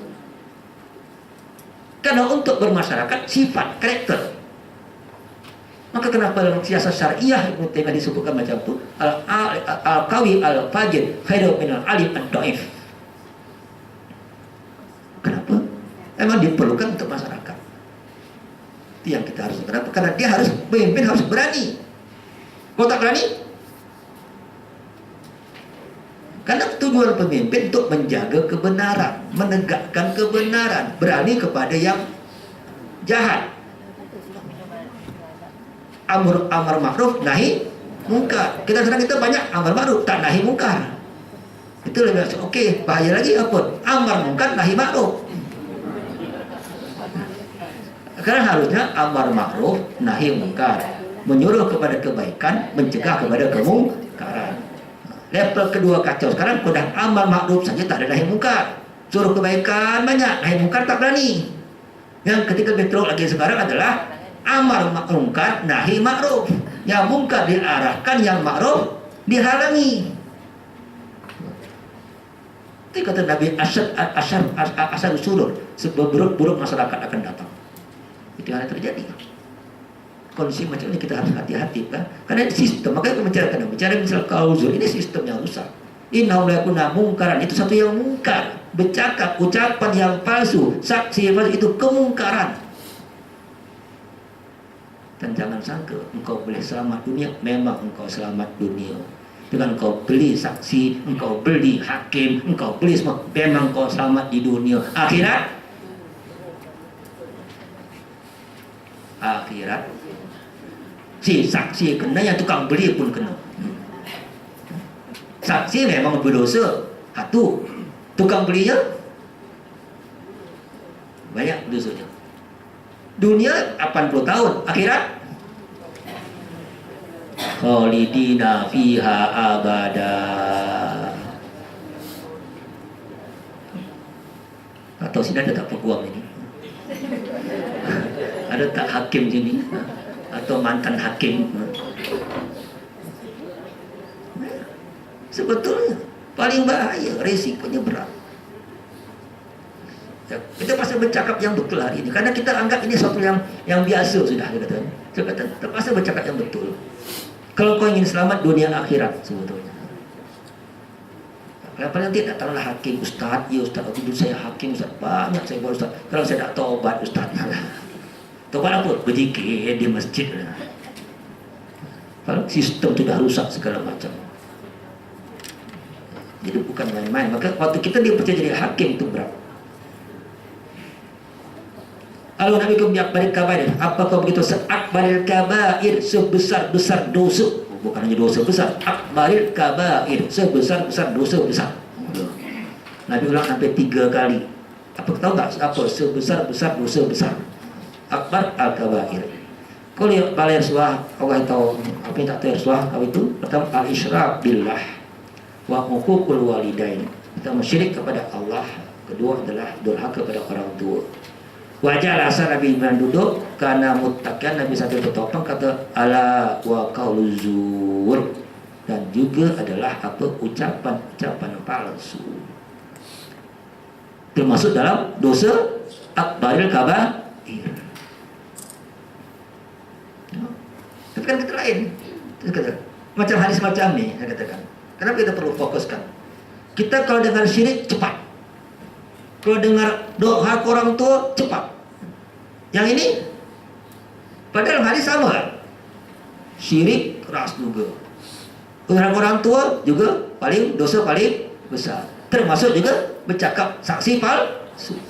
Karena untuk bermasyarakat sifat, karakter. Maka kenapa dalam siasat syariah Ibnu Taimiyah disebutkan macam itu, al-qawi al-fajir khairu minal alim ad-dhaif. Kenapa? Memang diperlukan untuk masyarakat. Itu yang kita harus. Kenapa? Karena dia harus pemimpin, harus berani. Kalau tak berani, karena tujuan pemimpin untuk menjaga kebenaran, menegakkan kebenaran, berani kepada yang jahat. Amar ma'ruf, nahi mungkar. Kita banyak amar ma'ruf, tak nahi mungkar. Itu lebih okey. Bahaya lagi apa? Amar mungkar, nahi ma'ruf. Karena harusnya amar ma'ruf, nahi mungkar, menyuruh kepada kebaikan, mencegah kepada kemungkaran. Level kedua kacau sekarang, sudah amal makruf saja tak ada nahi mungkar, suruh kebaikan banyak, nahi mungkar tak berani. Yang ketika betul lagi sekarang adalah amar mungkar, nahi makruf. Yang mungkar diarahkan, yang makruf dihalangi. Itu kata Nabi, asar usulur, seburuk-buruk masyarakat akan datang. Itu yang terjadi. Kondisi macam ini kita harus hati-hati, kan? Karena sistem, makanya kita bicara misal kauzul, ini sistem yang rusak. Innahu la yakuna mungkaran, itu satu yang mungkar. Bercakap ucapan yang palsu, saksi yang palsu, itu kemungkaran. Dan jangan sangka engkau boleh selamat dunia. Memang engkau selamat dunia, Dengan kau beli saksi, engkau beli hakim, engkau beli semua, memang kau selamat di dunia. Akhirat si saksi kena, yang tukang beli pun kena. Saksi memang berdosa satu, tukang belinya banyak dosanya. Dunia 80 tahun, akhirat khalidina fiha abada. Atau sini ada tak peguam ini? Ada tak hakim sini? Atau mantan hakim? Sebetulnya paling bahaya, resikonya berat. Ya, kita pasti bercakap yang betul hari ini, karena kita anggap ini sesuatu yang biasa sudah. Saya kata terpaksa bercakap yang betul. Kalau kau ingin selamat dunia akhirat sebetulnya. Kalau nanti tak taruhlah hakim, ustaz, ya ustaz, dulu saya hakim, ustaz, banyak saya buat ustaz. Kalau saya tak taubat, ustaz, malah. Taubat apa? Berzikir di masjid. Kalau sistem sudah rusak segala macam. Jadi bukan main-main. Maka waktu kita dipercaya jadi hakim itu berat. Kalau Nabi akbaril kabair, apakah begitu seakbaril kabair, sebesar-besar dosa, bukan hanya dosa besar, akbaril kabair, sebesar-besar dosa besar. Nabi ulang sampai 3 kali. Apa tahu tak apa sebesar-besar dosa besar? Akbar al-kabair. Kalau yang paling suah, Allah tahu apa yang tak tahu suah, apa itu? Pertama al-isyrak billah wa huququl walidain. Pertama syirik kepada Allah, kedua adalah durhaka kepada orang tua. Wajah asal Nabi Ibrahim duduk karena muttaqian, Nabi sambil bertopang kata ala wa qaulu zur, dan juga adalah apa ucapan palsu, termasuk dalam dosa akbaril kabair. Tapi kan kita lain, macam hadis macam ni saya katakan. Kenapa kita perlu fokuskan? Kita kalau dengar syirik cepat, kalau dengar doa orang tua cepat. Yang ini padahal hadis sama kan? Syirik keras juga. Orang tua juga dosa paling besar. Termasuk juga bercakap saksi palsu.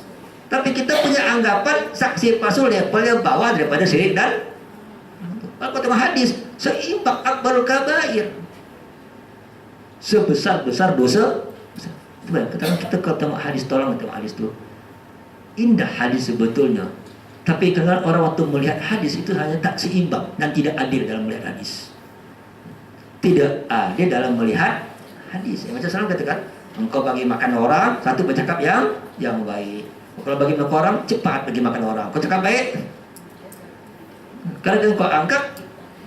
Tapi kita punya anggapan saksi palsu levelnya bawah daripada syirik dan kalau kata hadis seimbang akbarul kabair. Sebesar-besar dosa. Katakan kita kalau tengok hadis, tolong tengok hadis tu. Indah hadis sebetulnya. Tapi kadang orang waktu melihat hadis itu hanya tak seimbang dan tidak adil dalam melihat hadis. Tidak adil dalam melihat hadis. Macam salam katakan, engkau bagi makan orang, satu bercakap yang baik. Kalau bagi makan orang, cepat bagi makan orang. Kau cakap baik. Kalau engkau anggap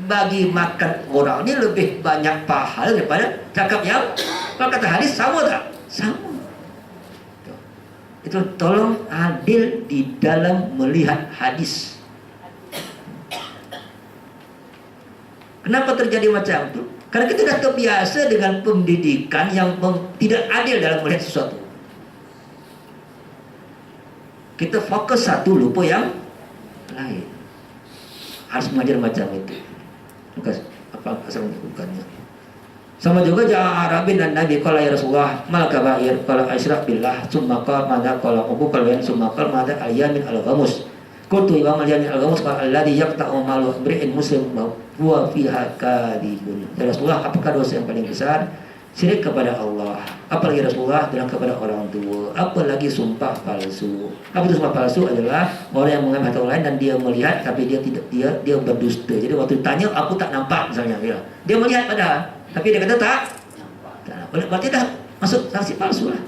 bagi makan orang ini lebih banyak pahala daripada cakap yang, kalau kata hadis sama tak? Sama. Itu tolong adil di dalam melihat hadis. Kenapa terjadi macam itu? Karena kita sudah terbiasa dengan pendidikan yang tidak adil dalam melihat sesuatu. Kita fokus satu, lupa yang lain. Harus mengajar macam itu. Apa asal bukannya? Sama juga jangan Arabin dan Nabi qala ya Rasulullah mal kabair qala asyrak billah summa qala madza qala ubuqal wa summa qala madza al-yamin al-ghamus qultu wa al-yamin al-ghamus qala alladhi yaqta'u mal imri'in muslim huwa fiha kadibun. Ya Rasulullah, apakah dosa yang paling besar? Syirik kepada Allah, apalagi Rasulullah bilang kepada orang tua, apalagi sumpah palsu. Apa itu sumpah palsu? Adalah orang yang mengambil harta orang lain dan dia melihat tapi dia berdusta. Jadi waktu ditanya, aku tak nampak misalnya, dia melihat padahal, tapi dia kata tak nampak. Berarti dah masuk saksi palsu lah.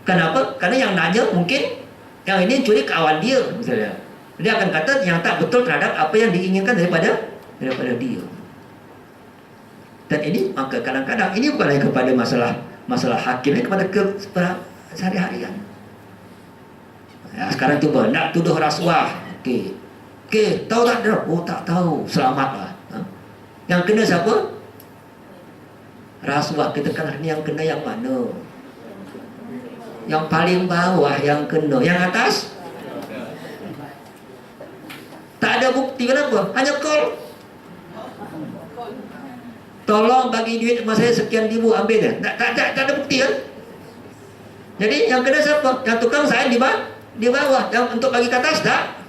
Kenapa? Karena yang nanya mungkin yang ini curi kawan dia misalnya. Dia akan kata yang tak betul terhadap apa yang diinginkan daripada dia. Dan ini maka kadang-kadang ini bukan hanya kepada masalah hakim, ini kepada sehari-harian. Ya, sekarang coba nak tuduh rasuah. Okey, tahu tak dia? Oh tak tahu, selamatlah. Yang kena siapa? Rasuah. Kita kan ini yang kena yang mana? Yang paling bawah yang kena, yang atas tak ada bukti. Kenapa? Hanya call. tolong bagi duit sama saya sekian ribu, ambil deh. Tak ada bukti kan? Jadi yang kena siapa? Yang tukang saya di bawah. Yang untuk bagi ke atas tak?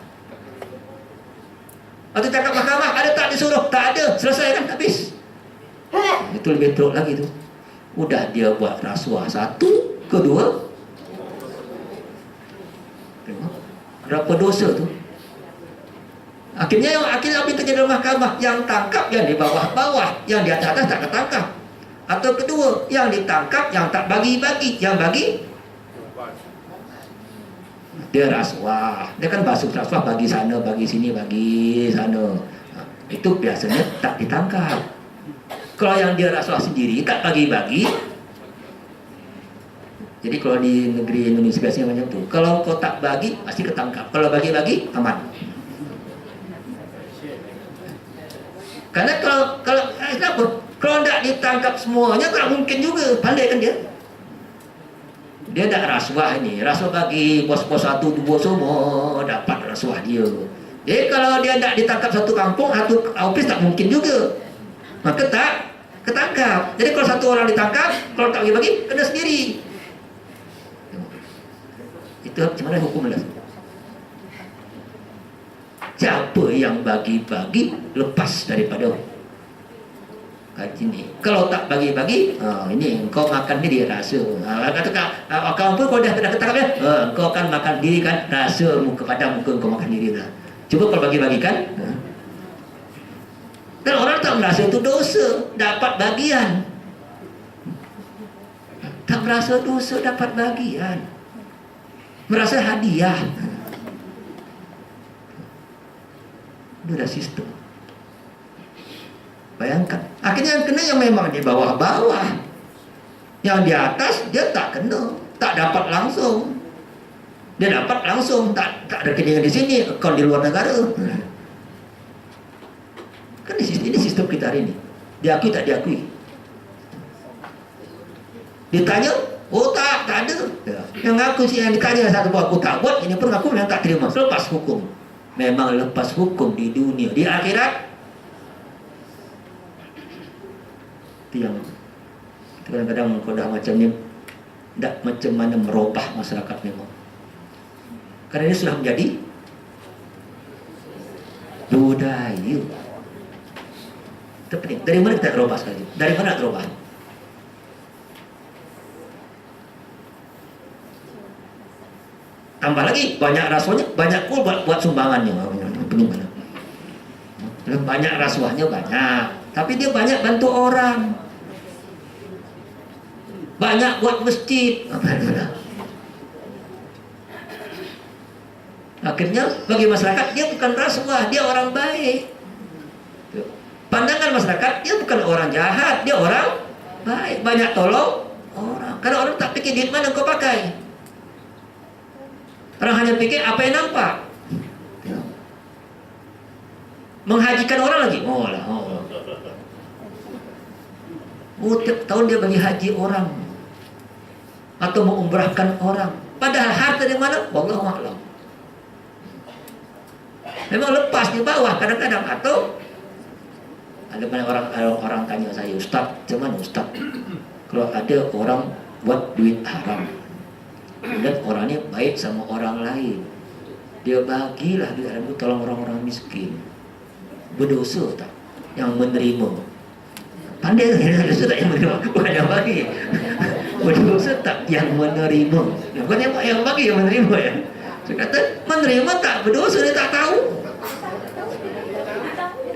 Atau cakap mahkamah ada tak disuruh? Tak ada. Selesai kan? Habis. Itu lebih teruk lagi tu. Udah dia buat rasuah satu, kedua. Tengok. Berapa dosa tu? Akhirnya apa yang terjadi dalam mahkamah? Yang tangkap yang di bawah-bawah, yang di atas tak ketangkap. Atau kedua, yang ditangkap yang tak bagi-bagi, yang bagi dia rasuah. Dia kan basuh rasuah, bagi sana, bagi sini, bagi sana. Itu biasanya tak ditangkap. Kalau yang dia rasuah sendiri tak bagi-bagi. Jadi kalau di negeri Indonesia biasanya macam tu. Kalau kau tak bagi pasti ketangkap. Kalau bagi-bagi aman. Karena kalau tidak ditangkap semuanya tak mungkin juga. Pandai kan dia? Dia dah rasuah ini, rasuah bagi bos-bos 1, 2 semua dapat rasuah dia. Jadi kalau dia tak ditangkap satu kampung, satu office tak mungkin juga. Maka tak ketangkap. Jadi kalau satu orang ditangkap, kalau tak bagi-bagi, kena sendiri. Itu macam mana hukum lah. Siapa yang bagi-bagi lepas daripada ini. Kalau tak bagi-bagi, ini engkau makan diri rasa. Katakan kau pun kalau dah ketangkap ya, engkau akan makan diri kan rasa muka pada muka engkau makan diri dah. Cuba kalau bagi-bagikan. Dan orang tak merasa itu dosa, dapat bagian. Tak merasa dosa, dapat bagian. Merasa hadiah. Itu dah sistem. Bayangkan. Akhirnya yang kena yang memang di bawah-bawah. Yang di atas dia tak kena, tak dapat langsung. Dia dapat langsung, tak ada rekening di sini, akaun di luar negara. Kan ini sistem kita hari ini. Diakui tak diakui. Ditanya, oh tak ada. Yang ngaku sih yang ditanya satu buat aku tak buat, ini pun aku memang tak terima. Lepas hukum. Memang lepas hukum di dunia, di akhirat. Itu yang kadang-kadang kau dah macam ni, tak macam mana merubah masyarakat memang. Karena ini sudah menjadi budaya. Itu penting. Dari mana kita terubah sekali? Dari mana terubah? Tambah lagi banyak rasuahnya, banyak pun buat sumbangannya. Banyak rasuahnya banyak, tapi dia banyak bantu orang, banyak buat masjid. Akhirnya bagi masyarakat dia bukan rasuah, dia orang baik. Pandangan masyarakat dia bukan orang jahat, dia orang baik, banyak tolong orang. Karena orang tak fikir duit mana kau pakai. Orang hanya fikir apa yang nampak. Menghajikan orang lagi. Tiap tahun dia bagi haji orang atau mengumrahkan orang. Padahal harta dari mana? Wallahu a'lam. Memang lepas di bawah kadang-kadang. Atau ada banyak orang tanya saya, Ustaz, macam mana Ustaz? Kalau ada orang buat duit haram dan orang ni baik sama orang lain, dia bagilah duit haram itu tolong orang-orang miskin, berdosa tak yang menerima? Pandai berdosa tak yang menerima? Bukan yang bagi. Berdosa tak yang menerima? Bukan yang bagi, yang menerima ya. Saya kata menerima tak berdosa, dia tak tahu.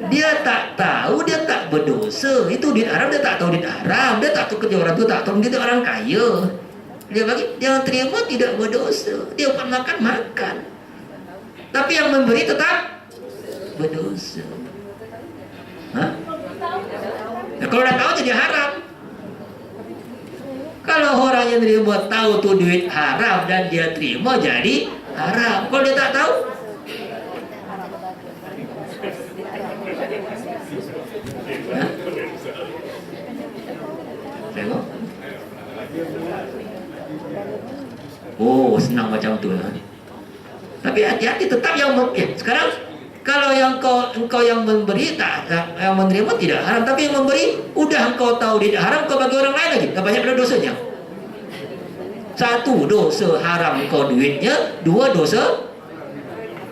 Dia tak tahu, dia tak berdosa. Itu duit haram, dia tak tahu duit haram. Dia tak tahu kerja orang tu, tak tahu dia orang kaya. Dia bagi, dia terima tidak berdosa. Dia makan. Tapi yang memberi tetap berdosa. Nah, kalau dah tahu jadi haram. Kalau orang yang terima tahu tu duit haram dan dia terima jadi haram. Kalau dia tak tahu, tengok. Oh, senang macam tu. Tapi hati-hati tetap yang sekarang Kalau engkau yang memberi tak, yang menerima tidak haram, tapi yang memberi udah engkau tahu tidak haram, kau bagi orang lain lagi, tak banyak pada dosanya. Satu, dosa haram kau duitnya. Dua, dosa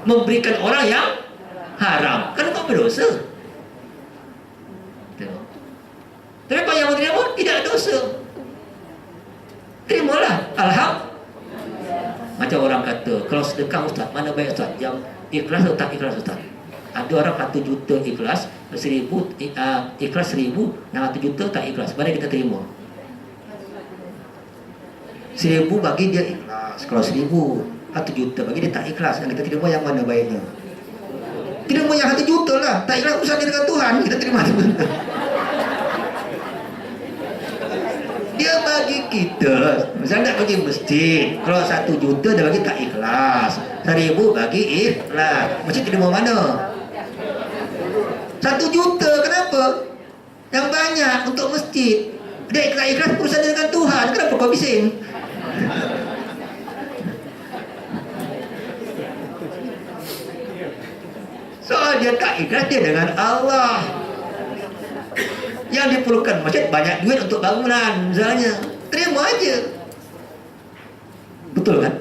memberikan orang yang haram, kan kau berdosa. Tengok. Tapi kalau yang menerima tidak dosa, terimalah, alhamdulillah. Macam orang kata, kalau sedekah ustaz, mana baik ustaz? Yang ikhlas atau tak ikhlas ustaz? Ada orang 1 juta ikhlas, 1000 ikhlas 1000, yang 1 juta tak ikhlas. Mana kita terima? 1000 bagi dia ikhlas. Kalau 1000, 1 juta bagi dia tak ikhlas. Yang kita terima yang mana baiknya? Terima yang 1 juta lah. Tak ikhlas urusan dia dengan Tuhan, kita terima sebenarnya. Dia bagi kita, misalnya nak bagi masjid, kalau 1 juta dia bagi tak ikhlas, 1000 bagi ikhlas. Masjid terima mana? 1 juta, kenapa? Yang banyak untuk masjid. Dia ikhlas urusan dia dengan Tuhan. Kenapa kau bising? Soal dia tak ikhlas, dia dengan Allah. Yang diperlukan masjid banyak duit untuk bangunan misalnya, terima aja. Betul kan?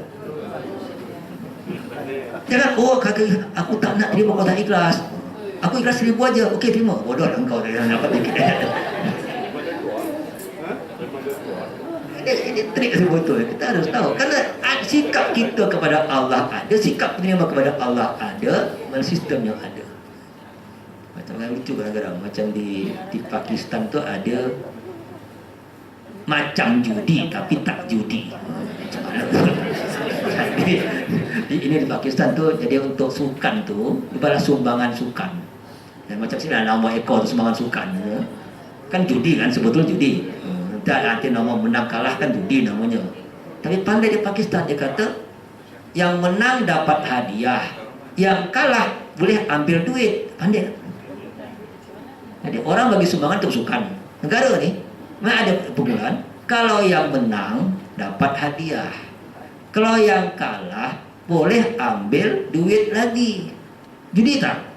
Jangan, oh kakak aku tak nak terima, kau tak ikhlas, aku ikhlas 1000 aja. Okey, terima. Bodoh lah engkau dah dapat dikit. Ini trik betul. Kita harus tahu, karena sikap kita kepada Allah ada, sikap penerima kepada Allah ada, sistem yang ada. Macam yang lucu kadang-kadang, macam di Pakistan tu ada macam judi tapi tak judi. Macam mana? Ini di Pakistan tu, jadi untuk sukan tu dibalas sumbangan sukan. Dan macam sini nama ekor tu sumbangan sukan. Kan judi kan, sebetulnya judi. Tak nanti nama menang kalah kan judi namanya. Tapi pandai di Pakistan, dia kata yang menang dapat hadiah, yang kalah boleh ambil duit. Pandai. Jadi orang bagi sumbangan untuk sukan. Negara ni memang ada perbulan. Kalau yang menang dapat hadiah, kalau yang kalah boleh ambil duit lagi. Judi tak?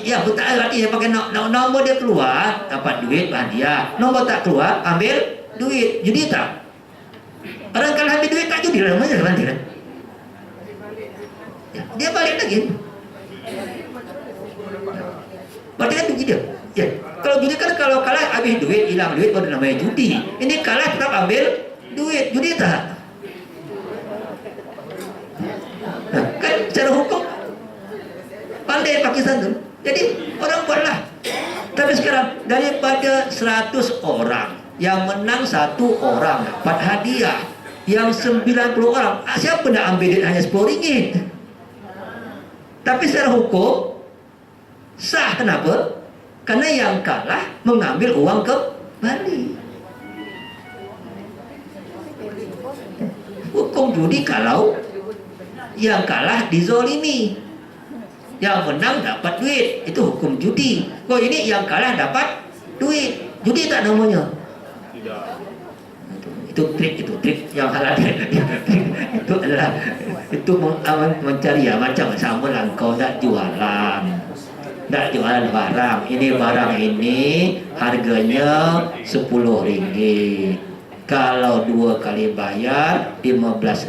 Ya betul, artinya pakai nombor dia keluar dapat duit hadiah, nombor tak keluar ambil duit. Judi tak? Orang kalah ambil duit tak judi lah namanya kan? Ya, dia balik lagi. Berarti kan judi dia. Ya. Kalau judi kan kalau kalah habis duit, hilang duit, baru namanya judi. Ini kalah tetap ambil duit. Judi tak? Nah, kan secara hukum pandai Pakistan tu. Jadi orang buatlah. Tapi sekarang daripada 100 orang yang menang 1 orang dapat hadiah, yang 90 orang siapa nak ambil duit hanya RM10? Tapi secara hukum sah. Kenapa? Karena yang kalah mengambil uang kembali. Hukum judi kalau yang kalah dizolimi, yang menang dapat duit, itu hukum judi. Kok ini yang kalah dapat duit, judi tak namanya? Tidak. Itu trik yang halal. Itu adalah mencari ya, macam sama lah kau tak jualan. Tak jualan barang. Ini barang ini harganya RM10. Kalau 2 kali bayar RM15.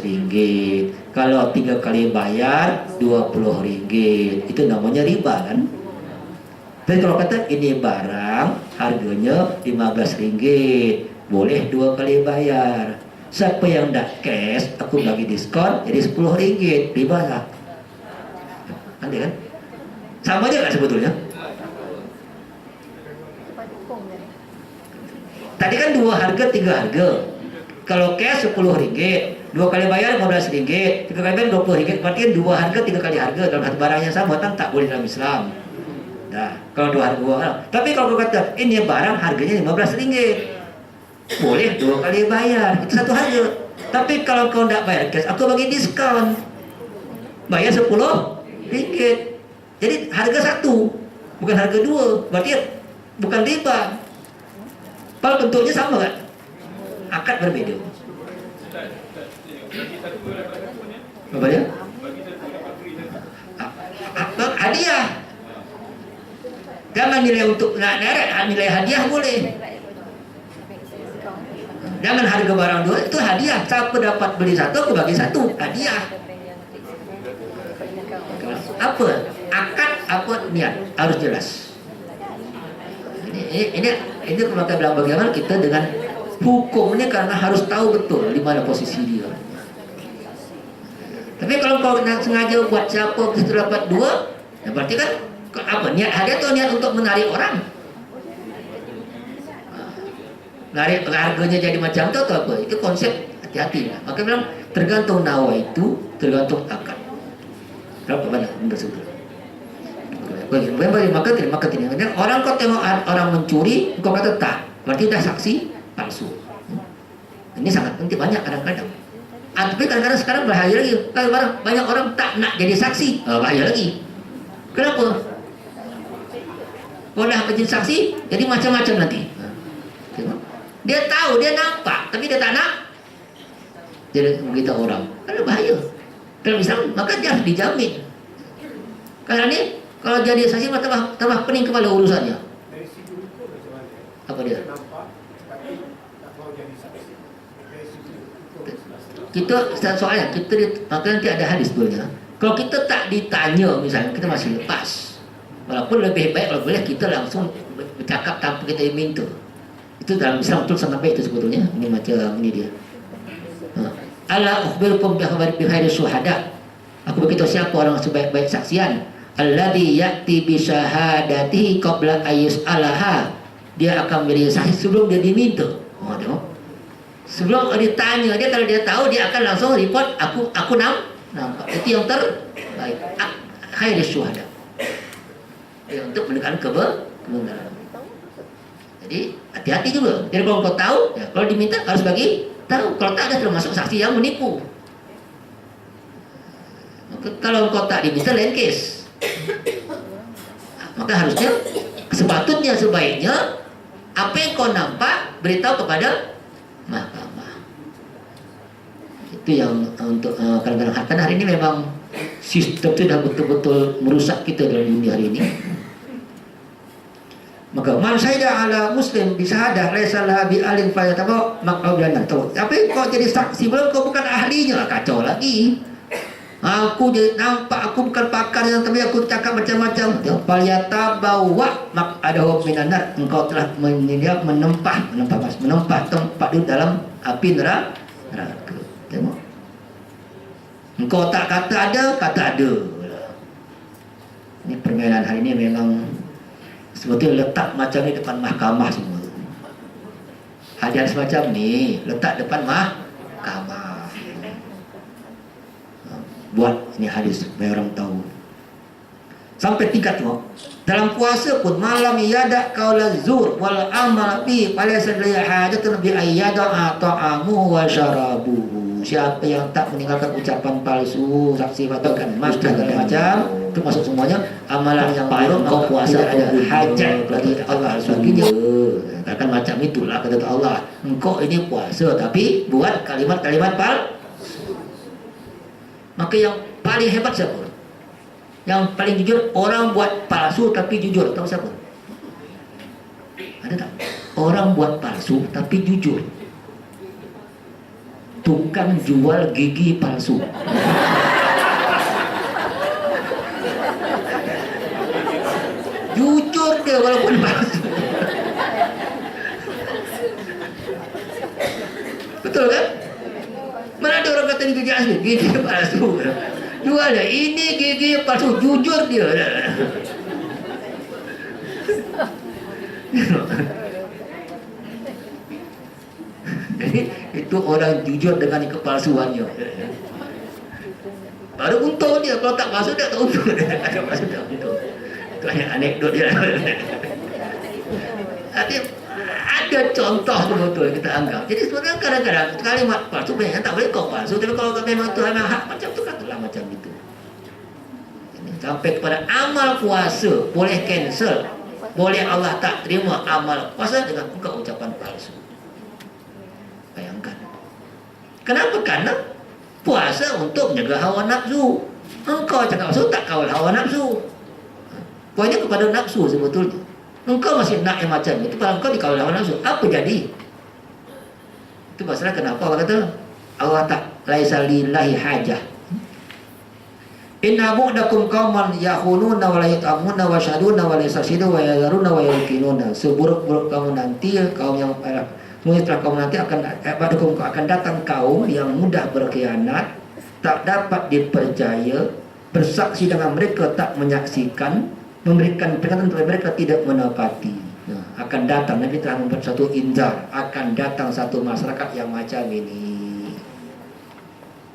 Kalau 3 kali bayar RM20. Itu namanya riba kan? Tapi kalau kata ini barang harganya RM15, boleh 2 kali bayar. Siapa yang tak cash, aku bagi diskon jadi RM10, riba lah. Nanti kan? Sama aja kan sebetulnya? Tadi kan 2 harga, 3 harga. Kalau cash RM10, 2 kali bayar RM15, 3 kali bayar RM20. Berarti kan 2 harga, 3 kali harga dalam satu barang yang sama, kan tak boleh dalam Islam. Nah, kalau 2 harga. Tapi kalau kau kata ini barang harganya RM15, boleh 2 kali bayar, itu satu harga. Tapi kalau kau tidak bayar cash, aku bagi diskon, bayar RM10. Jadi harga 1, bukan harga 2. Berarti bukan riba. Padahal bentuknya sama kan? Akad berbeda. Apa ya? nilai untuk nilai hadiah boleh. Jangan harga barang dua itu hadiah. Siapa dapat beli satu, aku bagi satu hadiah. Apa? Akad apa niat harus jelas. Ini maka bilang bagaimana kita dengan hukum ini karena harus tahu betul di mana posisi dia. Tapi kalau kau sengaja buat siapa kita dapat dua, ya berarti kan apa niat hadiah atau niat untuk menarik orang? Menarik harganya jadi macam itu atau apa? Itu konsep hati-hati. Maka bilang tergantung nawa itu tergantung akad. Berapa banyak tersebut? Maka tidak. Orang kau tengok orang mencuri, kau kata tak, berarti dah saksi palsu. Ini sangat penting, banyak kadang-kadang. Tapi kadang-kadang sekarang bahaya lagi. Kalau banyak orang tak nak jadi saksi, bahaya lagi. Kenapa? Kalau dah menjadi saksi, jadi macam-macam nanti. Dia tahu, dia nampak, tapi dia tak nak jadi memberitahu orang. Ada bahaya. Dalam Islam, maka dia harus dijamin. Karena ini, kalau jadi saksi, tambah pening kepala urusannya. Dari segi hukum macam mana? Apa dia? Nampak, tapi tak mau jadi saksi. Dari segi hukum. Kita soalnya maka nanti ada hadis sebenarnya. Kalau kita tak ditanya misalnya kita masih lepas. Walaupun lebih baik kalau boleh kita langsung bercakap tanpa kita minta. Itu dalam Islam betul sangat baik itu sebetulnya. Ini macam ini dia. Ala ukhbirukum bi khairi syuhada. Aku beritahu siapa orang sebaik-baik saksian. Alladhi ya'ti bi syahadatihi qabla ayyus'alaha. Dia akan menjadi saksi sebelum dia diminta. Tengok. Sebelum ditanya dia, kalau dia tahu dia akan langsung report aku nampak. Itu yang terbaik. Khairi syuhada. Untuk menegakkan kebenaran. Jadi hati-hati juga. Jadi kalau kau tahu, ya, kalau diminta harus bagi tahu. Kalau tak ada termasuk saksi yang menipu. Maka kalau kau tak diminta lain kes. Maka harusnya sepatutnya sebaiknya apa yang kau nampak beritahu kepada mahkamah. Itu yang untuk kadang-kadang karena hari ini memang sistem itu dah betul-betul merusak kita dalam dunia hari ini. Maka man syahida ala muslim bisahadah laisa laha bi alim fa yatabu maqadan tahu. Tapi kau jadi saksi belum kau bukan ahlinya, kacau lagi. Aku jadi nampak aku bukan pakar yang tapi aku cakap macam-macam. Fal yatabawa maqadahu minan. Engkau telah menempah tempat di dalam api neraka. Tengok. Engkau tak kata ada. Ini permainan hari ini memang sebetulnya letak macam ni depan mahkamah semua. Hadiah semacam ni letak depan mahkamah. Buat ini hadis biar orang tahu. Sampai tingkat tu. Dalam puasa pun malam yada qaula zur wal amal bi falaysa li hajatun bi ayyada ta'amu wa syarabuhu. Siapa yang tak meninggalkan ucapan palsu, saksi katakan mas dan macam itu masuk semuanya amalan yang buruk. Kau puasa ada hajat bagi Allah sebagainya. Katakan macam itulah kata Allah. Engkau ini puasa tapi buat kalimat-kalimat palsu. Maka yang paling hebat siapa? Yang paling jujur orang buat palsu tapi jujur. Tahu siapa? Ada tak? Orang buat palsu tapi jujur. Tukang jual gigi palsu. Jujur dia walaupun palsu. Betul kan? Mana ada orang kata ini gigi asli? Gigi palsu. Jualnya ini gigi palsu, jujur dia. Jadi itu orang jujur dengan kepalsuannya. Baru untung dia, kalau tak palsu dia tak untung. Ada palsu tak untung. Itu hanya anekdot dia. Tapi ada contoh betul kita anggap. Jadi sebenarnya kadang-kadang kalimat palsu banyak tak boleh kau palsu. Tapi kalau memang Tuhan hak macam tu katalah macam itu. Sampai kepada amal puasa boleh cancel, boleh Allah tak terima amal puasa dengan buka ucapan palsu. Bayangkan. Kenapa? Karena puasa untuk menjaga hawa nafsu. Engkau cakap palsu tak kawal hawa nafsu. Poinnya kepada nafsu sebetulnya. Engkau masih nak yang macam itu, kalau engkau dikawal hawa nafsu, apa jadi? Itu masalah kenapa Allah kata Allah tak laisa lillahi hajah. Inna bu'dakum qauman yahununa wa la yat'amuna wa syaduna wa la yastashidu wa yadharuna wa yuqinuna. Seburuk-buruk kamu nanti, kaum yang setelah kamu nanti akan datang kaum yang mudah berkhianat, tak dapat dipercaya, bersaksi dengan mereka tak menyaksikan, memberikan peringatan kepada mereka tidak menepati. Nah, akan datang, Nabi telah membuat satu inzar, akan datang satu masyarakat yang macam ini.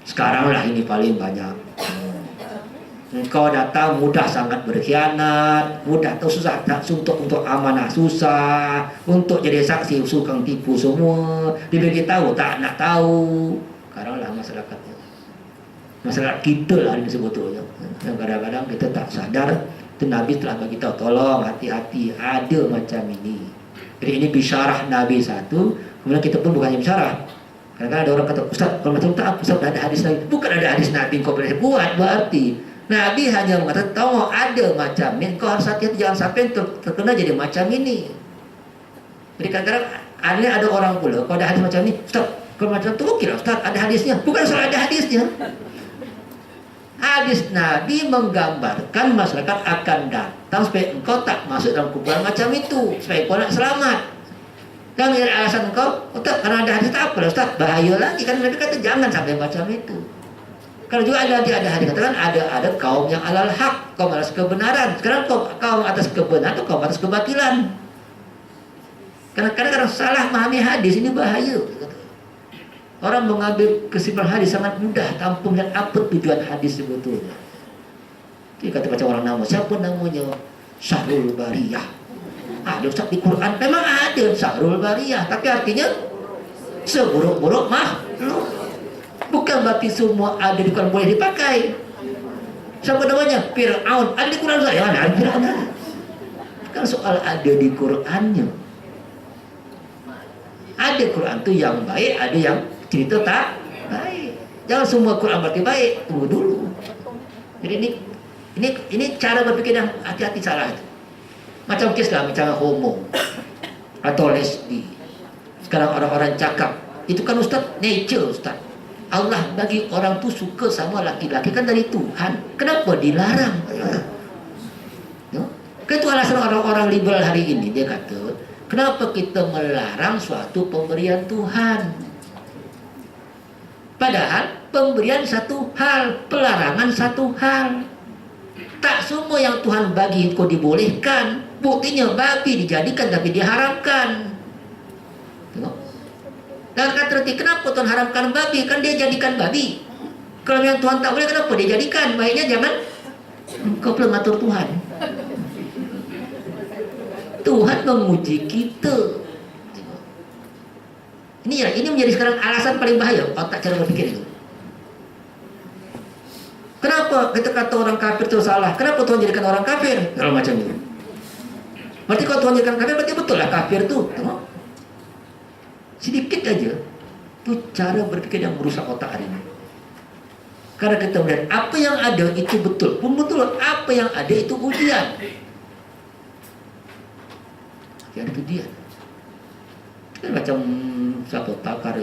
Sekarang lah ini paling banyak. Engkau datang mudah sangat berkhianat, mudah tahu susah tak untuk amanah susah, untuk jadi saksi sukang tipu semua, dibagi tahu tak nak tahu. Sekarang lah masyarakatnya. Masyarakat kita lah ini sebetulnya. Yang kadang-kadang kita tak sadar. Itu Nabi telah bagi tahu, tolong hati-hati, ada macam ini. Jadi ini bisyarah Nabi satu, kemudian kita pun bukannya bisyarah. Kadang-kadang ada orang kata, Ustaz, kalau macam tak, Ustaz dah ada hadis lagi. Bukan ada hadis Nabi kau boleh buat, berarti Nabi hanya mengatakan, tahu ada macam ni, kau harus hati-hati jangan sampai terkena jadi macam ini. Jadi kadang-kadang ada orang pula, kalau ada hadis macam ni, Ustaz, kalau macam tu okey lah Ustaz, ada hadisnya. Bukan soal ada hadisnya. Hadis Nabi menggambarkan masyarakat akan datang supaya engkau tak masuk dalam kumpulan macam itu, supaya kau nak selamat. Dan menjadi alasan engkau, Ustaz, karena ada hadis tak apa Ustaz, bahaya lagi. Kan Nabi kata jangan sampai macam itu. Kalau juga ada hadis katakan ada kaum yang alal haq, kaum atas kebenaran. Sekarang kaum atas kebenaran atau kaum atas kebatilan. Karena kadang-kadang salah memahami hadis ini bahaya. Orang mengambil kesimpulan hadis sangat mudah tanpa melihat apa tujuan hadis sebetulnya. Dia kata macam orang nama, siapa namanya? Syahrul Bariyah. Ada Ustaz di Quran, memang ada Syahrul Bariyah, tapi artinya seburuk-buruk makhluk. Bukan berarti semua ada di Quran boleh dipakai. Siapa namanya? Fir'aun. Ada di Quran saya? Ada Fir'aun. Bukan soal ada di Qurannya. Ada Quran tu yang baik, ada yang cerita tak baik. Jangan semua Quran berarti baik. Tunggu dulu. Jadi ini cara berfikir yang hati-hati salah. Macam kes lah, macam homo atau lesbi. Sekarang orang-orang cakap, itu kan Ustaz, nature Ustaz. Allah bagi orang tu suka sama laki-laki kan dari Tuhan. Kenapa dilarang? Kan itu alasan orang-orang liberal hari ini. Dia kata, kenapa kita melarang suatu pemberian Tuhan? Padahal pemberian satu hal, pelarangan satu hal. Tak semua yang Tuhan bagi kau dibolehkan. Buktinya babi dijadikan tapi diharamkan. Tengok. Dan kata reti, kenapa Tuhan haramkan babi? Kan dia jadikan babi. Kalau yang Tuhan tak boleh, kenapa dia jadikan? Baiknya jangan. Kau belum atur Tuhan. Tuhan menguji kita. Ini menjadi sekarang alasan paling bahaya otak cara berpikir itu. Kenapa kita kata orang kafir itu salah? Kenapa Tuhan jadikan orang kafir? Kalau macam itu. Berarti kalau Tuhan jadikan kafir, berarti betul lah kafir itu. Tengok. Sedikit aja. Itu cara berpikir yang merusak otak hari ini. Karena kita melihat apa yang ada itu betul. Pun betul, apa yang ada itu ujian. Yang itu dia. Kan macam siapa pakar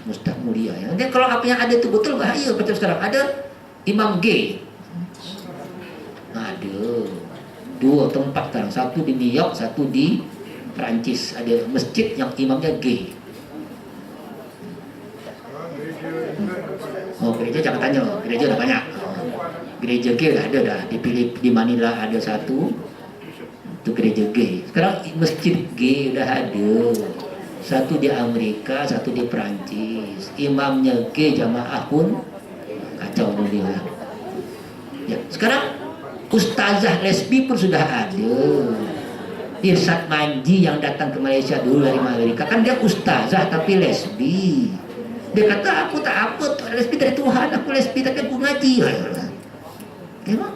Mustah Mulia ya. Jadi kalau apa yang ada itu betul bahaya. Macam sekarang ada imam gay. Ada dua tempat sekarang, satu di New York, satu di Perancis. Ada masjid yang imamnya gay. Oh, gereja jangan tanya, gereja dah banyak. Gereja gay ada dah di Manila ada satu. Itu gereja gay. Sekarang masjid gay dah ada. Satu di Amerika, satu di Perancis. Imamnya gay, jamaah pun kacau dunia. Ya, sekarang ustazah lesbi pun sudah ada. Irsad Manji yang datang ke Malaysia dulu dari Amerika, kan dia ustazah tapi lesbi. Dia kata aku tak apa, lesbi dari Tuhan, aku lesbi tapi aku ngaji. Memang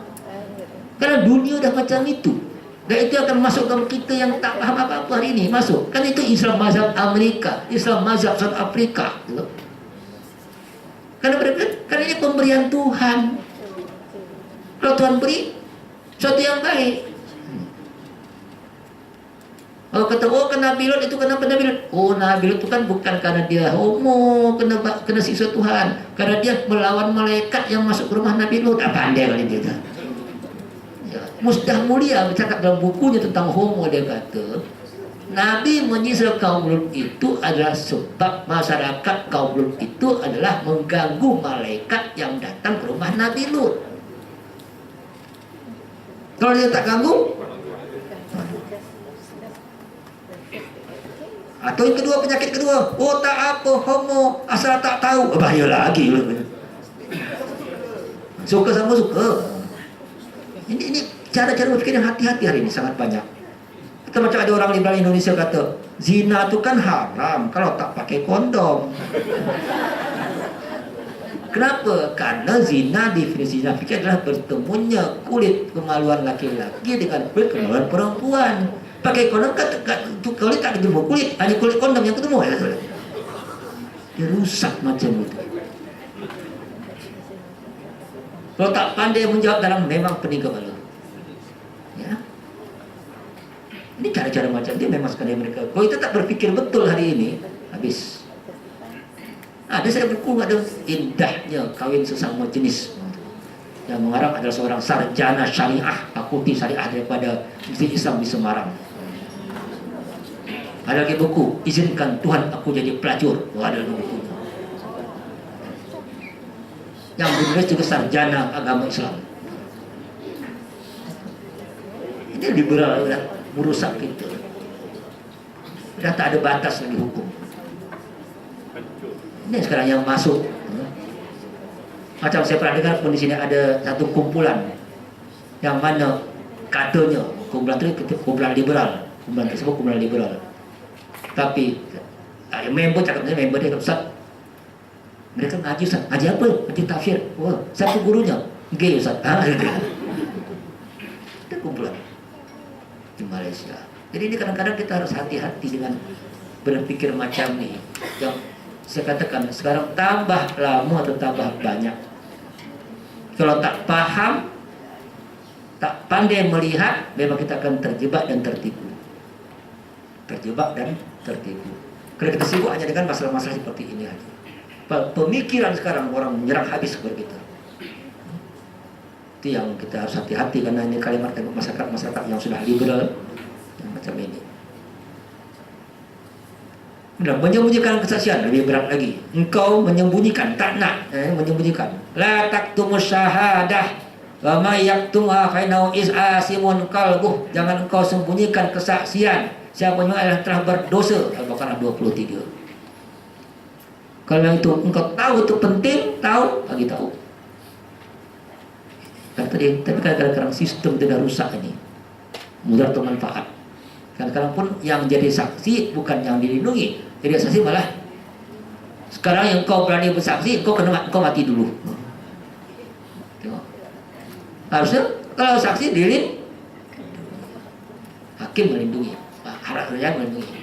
karena dunia dah macam itu. Dan itu akan masuk dalam kita yang tak faham apa-apa hari ini. Masuk. Kan itu Islam mazhab Amerika, Islam mazhab South Africa. Karena ini pemberian Tuhan. Kalau Tuhan beri sesuatu yang baik. Kalau kata, oh kan Nabi Lut itu kenapa Nabi Lut? Oh Nabi Lut itu kan bukan karena dia homo, kena siksa Tuhan, karena dia melawan malaikat yang masuk ke rumah Nabi Lut. Pandai kali dia kan. Ya, Mustah Mulia bercakap dalam bukunya tentang homo, dia kata Nabi menyisir kaum Lut itu adalah sebab masyarakat kaum Lut itu adalah mengganggu malaikat yang datang ke rumah Nabi Lut. Kalau dia tak ganggu, atau yang kedua, penyakit kedua, oh tak apa, homo, asal tak tahu, bahaya lagi. Suka sama suka. Ini cara-cara berpikir yang hati-hati hari ini sangat banyak. Kita macam ada orang liberal Indonesia kata, zina itu kan haram kalau tak pakai kondom. Kenapa? Karena zina, definisi zina fikir adalah bertemunya kulit kemaluan laki-laki dengan kulit kemaluan perempuan. Pakai kondom kan kulit tak ketemu kulit, hanya kulit kondom yang ketemu. Dia rusak macam itu. Kalau tak pandai menjawab dalam memang pening kepala. Ya. Ini cara-cara macam dia memang sekali mereka. Kalau kita tak berfikir betul hari ini, habis. Ada saya buku ada indahnya kawin sesama jenis. Yang mengarang adalah seorang sarjana syariah, fakulti syariah daripada Masjid Islam di Semarang. Ada lagi buku, izinkan Tuhan aku jadi pelacur. Ada buku. Yang menulis juga sarjana agama Islam. Ini liberal udah merusak kita. Sudah tak ada batas lagi hukum. Ini sekarang yang masuk. Macam saya pernah dengar pun di sini ada satu kumpulan yang mana katanya kumpulan itu kumpulan liberal, kumpulan tersebut kumpulan liberal. Tapi member cakap member dia kata, Ustaz, mereka ngaji Ustaz, ngaji apa? Ngaji tafsir. Wah, siapa gurunya? Gay Ustaz. Itu kumpulan di Malaysia. Jadi ini kadang-kadang kita harus hati-hati dengan berpikir macam ni. Yang saya katakan sekarang tambah lama atau tambah banyak. Kalau tak paham, tak pandai melihat, memang kita akan terjebak dan tertipu. Terjebak dan tertipu. Kalau kita sibuk hanya dengan masalah-masalah seperti ini aja. Pemikiran sekarang orang menyerang habis kepada kita. Itu yang kita harus hati-hati, karena ini kalimat masyarakat yang sudah liberal yang macam ini. Dan menyembunyikan kesaksian lebih berat lagi. Engkau menyembunyikan, tak nak menyembunyikan. La taktumus syahadah wa may yaktumha fa innahu is'asimun qalbuh. Jangan engkau sembunyikan kesaksian. Siapa yang adalah telah berdosa. Al-Baqarah 23. Kalau itu engkau tahu itu penting, tahu, bagi tahu. Tapi kadang-kadang sistem tidak rusak ini. Mudarat atau manfaat. Kadang-kadang pun yang jadi saksi bukan yang dilindungi. Jadi saksi malah sekarang yang kau berani bersaksi, kau mati dulu. Tengok. Harusnya kalau saksi dilindungi, hakim melindungi, harap rakyat melindungi.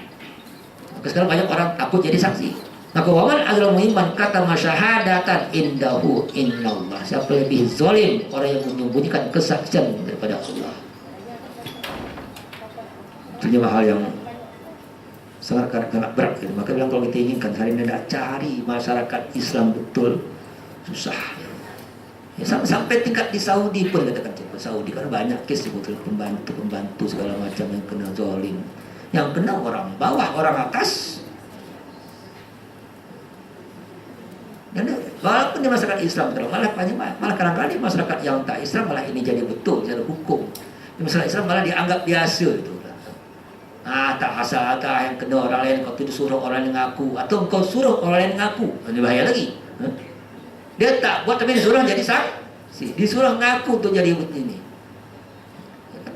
Maka sekarang banyak orang takut jadi saksi. Maka waman adalah muhiman kata masyahadatan indahu innallah. Siapa lebih zalim? Orang yang menyembunyikan kesaksian daripada Allah. Itu hal yang sangat berat. Maka bilang kalau kita inginkan hari ini nak cari masyarakat Islam betul, susah. Ya, sampai tingkat di Saudi pun katakan Saudi kan banyak kes betul pembantu segala macam yang kena zalim. Yang kena orang bawah, orang atas. Dan walaupun di masyarakat Islam malah kadang-kadang masyarakat yang tak Islam malah ini jadi betul secara hukum. Di masyarakat Islam malah dianggap biasa itu. Tak asal yang kena orang lain, kau suruh orang lain ngaku, atau kau suruh orang lain ngaku, ini bahaya lagi. Dia tak buat tapi disuruh jadi saksi, disuruh ngaku untuk jadi ini.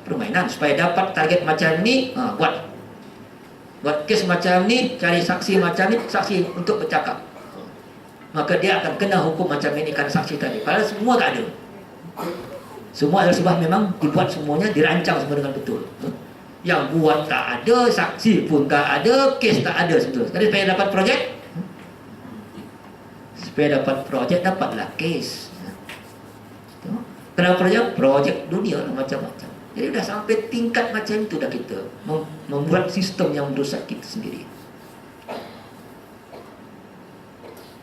Permainan supaya dapat target macam ni, buat kes macam ni, cari saksi macam ni, saksi untuk bercakap. Maka dia akan kena hukum macam ini karena saksi tadi. Padahal semua tak ada. Semua adalah sebab memang dibuat semuanya, dirancang semua dengan betul. Yang buat tak ada, saksi pun tak ada, kes tak ada sebetulnya. Jadi supaya dapat projek, dapatlah kes. Kenapa projek? Projek dunia macam-macam. Jadi udah sampai tingkat macam itu dah kita membuat sistem yang merusak kita sendiri.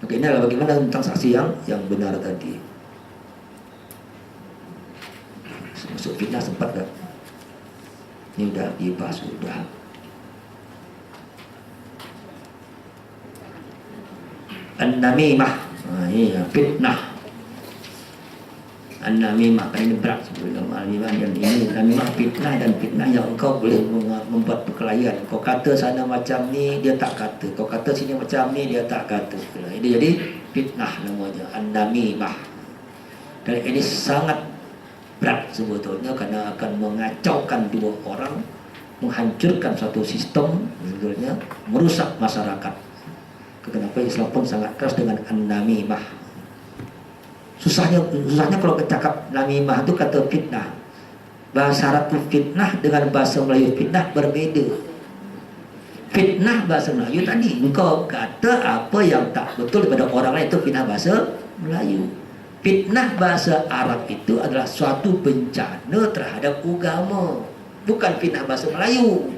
Maka ini adalah bagaimana tentang saksi yang benar tadi. Masuk fitnah sempat tak? Ini udah dibahas sudah. An-namimah, ini fitnah. An-namimah, kan ini berat sebelum An-namimah yang ini. An-namimah fitnah, dan fitnah yang engkau boleh membuat perkelahian. Kau kata sana macam ni, dia tak kata. Kau kata sini macam ni, dia tak kata. Ini jadi fitnah namanya, An-namimah. Dan ini sangat berat sebetulnya, kerana akan mengacaukan dua orang, menghancurkan satu sistem, sebetulnya merusak masyarakat. Kenapa Islam pun sangat keras dengan an-namimah. Susahnya kalau cakap namimah itu kata fitnah. Bahasa Arab fitnah dengan bahasa Melayu fitnah berbeza. Fitnah bahasa Melayu tadi, engkau kata apa yang tak betul daripada orang lain, itu fitnah bahasa Melayu. Fitnah bahasa Arab itu adalah suatu bencana terhadap agama, bukan fitnah bahasa Melayu.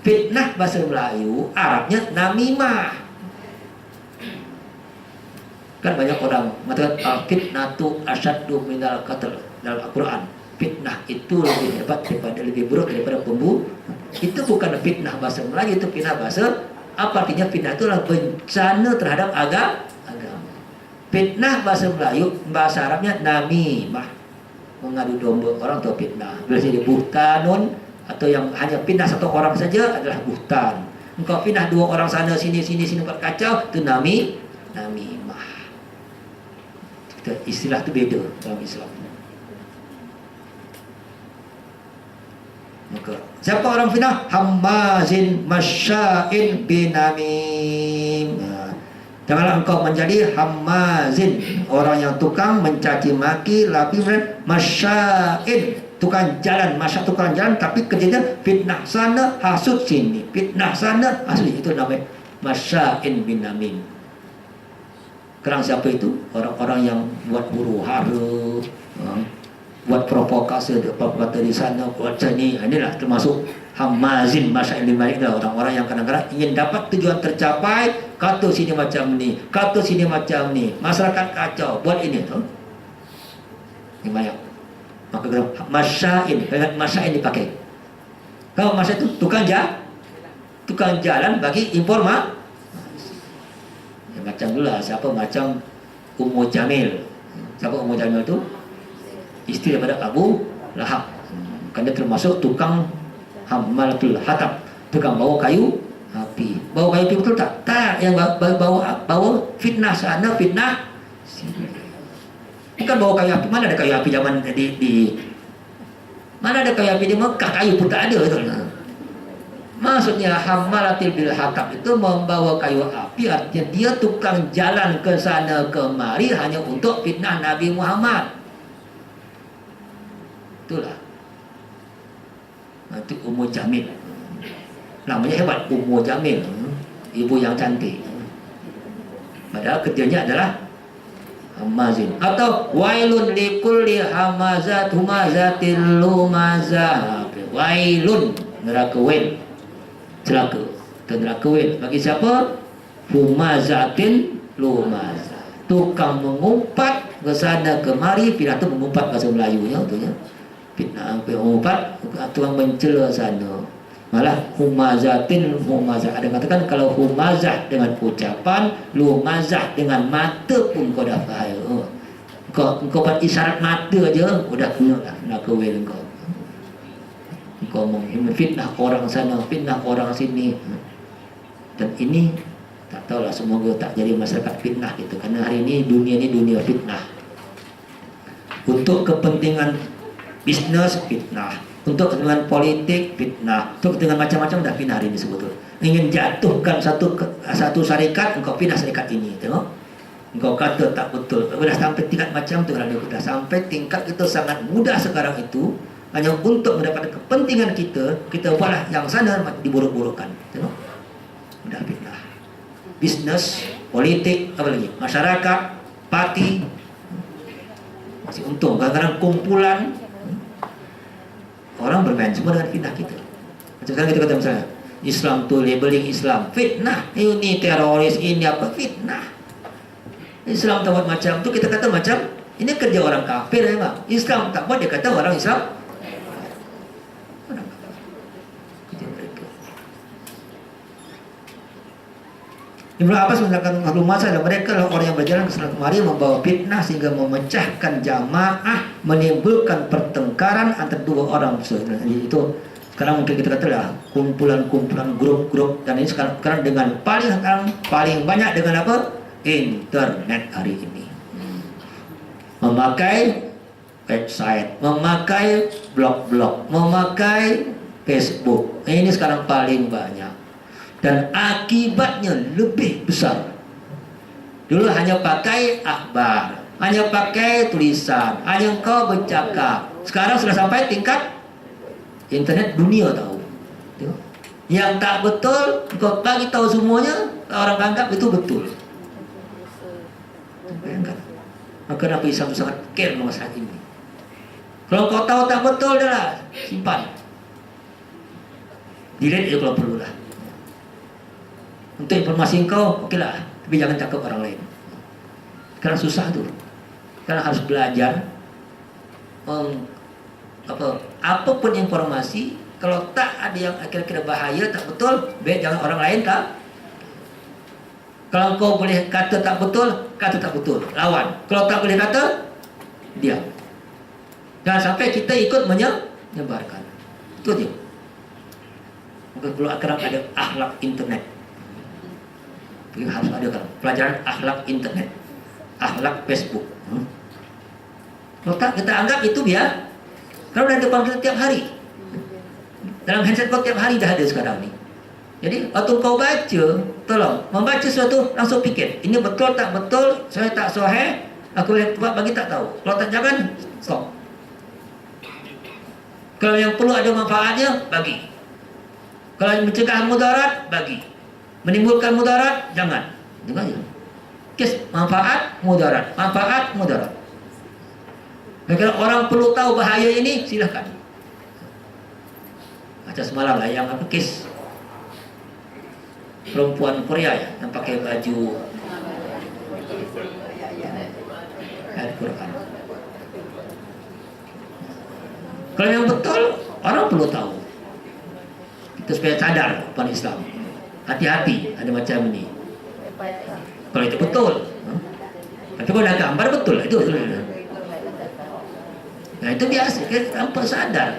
Fitnah bahasa Melayu, Arabnya namimah. Kan banyak orang mengatakan fitnatu asyaddu minal qatl dalam Al-Quran. Fitnah itu lebih hebat daripada, lebih buruk daripada pembunuh. Itu bukan fitnah bahasa Melayu, itu fitnah bahasa apa artinya? Fitnah itu adalah bencana terhadap agama. Fitnah bahasa Melayu, bahasa Arabnya namimah, mengadu domba orang atau fitnah. Bila jadi buhtanun, atau yang hanya fitnah satu orang saja adalah buhtan. Engkau fitnah dua orang sana sini buat kacau, itu namimah. Istilah itu beda dalam Islam. Maka siapa orang fitnah? Hammazin masya'in binamim. Janganlah engkau menjadi hammazin, orang yang tukang mencaci maki, tapi masya'in, tukang jalan, tukang jalan, tapi kerjanya fitnah sana, hasut sini, fitnah sana, hasut sini. Itu namanya masya'in binamim. Kerang siapa itu? Orang-orang yang buat huru hara, buat provokasi, kata di sana, buat sini. Inilah termasuk hammazin masya'in binamim. Orang-orang yang kadang-kadang ingin dapat tujuan tercapai, kata sini macam ni, kata sini macam ni, masyarakat kacau, buat ini tu. Ini banyak. Maka masya'in, masya'in dipakai. Kalau masya'in itu tukang jalan bagi informasi. Ya, macam dulu lah, siapa macam Ummu Jamil. Siapa Ummu Jamil itu? Isteri daripada Abu Lahab. Kan dia termasuk tukang hammalatul hatab, tukang bawa kayu api. Bawa kayu api betul tak? Tak, yang bawa fitnah sana, fitnah sini. Bukan bawa kayu api. Mana ada kayu api zaman di mana ada kayu api di Mekah? Kayu pun tak ada itu. Maksudnya hammalatil bil hatab itu membawa kayu api, artinya dia tukang jalan ke sana kemari hanya untuk fitnah Nabi Muhammad. Itulah. Itu Ummu Jamil. Namanya hebat, Ummu Jamil, ibu yang cantik. Padahal kerjanya adalah hamazin. Atau wailun likulli hamazat humazatil lumazah. Wailun, neraka wail, celaka, neraka wail bagi siapa? Humazatin lumazah, tukang mengumpat ke sana kemari. Fitnah itu mengumpat bahasa Melayunya tu ya. Fitnah mengumpat, tukang mencela sana. Malah humazatin humazah. Ada katakan kalau humazah dengan ucapan, lumazah dengan mata pun kau dah faham. Kau buat isyarat mata aja udah kena dah nak kawin kau. Kau memfitnah orang sana, fitnah orang sini. Dan ini tak tahulah, semoga tak jadi masyarakat fitnah gitu. Karena hari ini dunia fitnah. Untuk kepentingan bisnes fitnah, untuk kepentingan politik fitnah, untuk kepentingan macam-macam dah fitnah hari ini sebetulnya. Ingin jatuhkan satu syarikat, engkau fitnah syarikat ini, tengok. Engkau kata tak betul. Sudah sampai tingkat macam tu, kalau sudah sampai tingkat itu sangat mudah sekarang itu. Hanya untuk mendapatkan kepentingan kita buatlah yang sana diburuk-burukkan. Tengok, mudah fitnah. Bisnes, politik, apa lagi? Masyarakat, parti, masih untung. Kadang-kadang kumpulan orang bermain semua dengan fitnah kita. Macam sekarang kita kata misalnya Islam tuh labeling Islam fitnah, ini teroris, ini apa, fitnah. Islam tak buat macam tu, kita kata macam ini kerja orang kafir ya Pak. Islam tak buat, dia kata orang Islam. Orang kafir. Kerja mereka. Ibnu Abbas mengatakan maklum masa dan mereka adalah orang yang berjalan ke sana kemari membawa fitnah sehingga memecahkan jamaah, menimbulkan pertengkaran antara dua orang. Jadi itu sekarang mungkin kita katalah kumpulan-kumpulan grup-grup, dan ini sekarang dengan paling banyak dengan apa? Internet hari ini. Memakai website, memakai blog-blog, memakai Facebook. Ini sekarang paling banyak. Dan akibatnya lebih besar. Dulu hanya pakai akhbar, hanya pakai tulisan, hanya kau bercakap. Sekarang sudah sampai tingkat internet, dunia tahu. Yang tak betul, kau bagi tahu semuanya, orang anggap itu betul. Bayangkan. Maka Nabi Islam sangat care masalah ini. Kalau kau tahu tak betul, dah lah, simpan. Delete itu kalau perlu lah. Untuk informasi kau, oke lah, tapi jangan cakap orang lain. Karena susah tuh. Karena harus belajar apapun informasi, kalau tak ada yang kira-kira bahaya, tak betul, jangan orang lain tak. Kalau kau boleh kata tak betul, lawan. Kalau tak boleh kata, diam. Jangan sampai kita ikut menyebarkan. Itu dia. Maka perlu akan ada akhlak internet. Jadi harus ada kan pelajaran akhlak internet, akhlak Facebook. Kalau tak kita anggap itu biar. Kalau dari depan kita tiap hari, dalam handset kau tiap hari dah ada sekarang ni. Jadi waktu kau baca, tolong membaca sesuatu langsung fikir, ini betul tak betul, saya tak sahih, aku boleh buat bagi tak tahu. Kalau tak, jangan stop. Kalau yang perlu ada manfaatnya, bagi. Kalau mencegah mudarat, bagi. Menimbulkan mudarat, jangan. Jangan ya. Kes manfaat mudarat, manfaat mudarat. Kalau orang perlu tahu bahaya ini, silakan. Baca semalam lah yang apa kes perempuan Korea ya, yang pakai baju ayat Quran. Kalau yang betul, orang perlu tahu. Kita supaya sadar bukan Islam. Hati-hati ada macam ini. Kalau itu betul. Tapi kalau ada gambar betul itu. Nah itu biasa, kita tanpa sadar.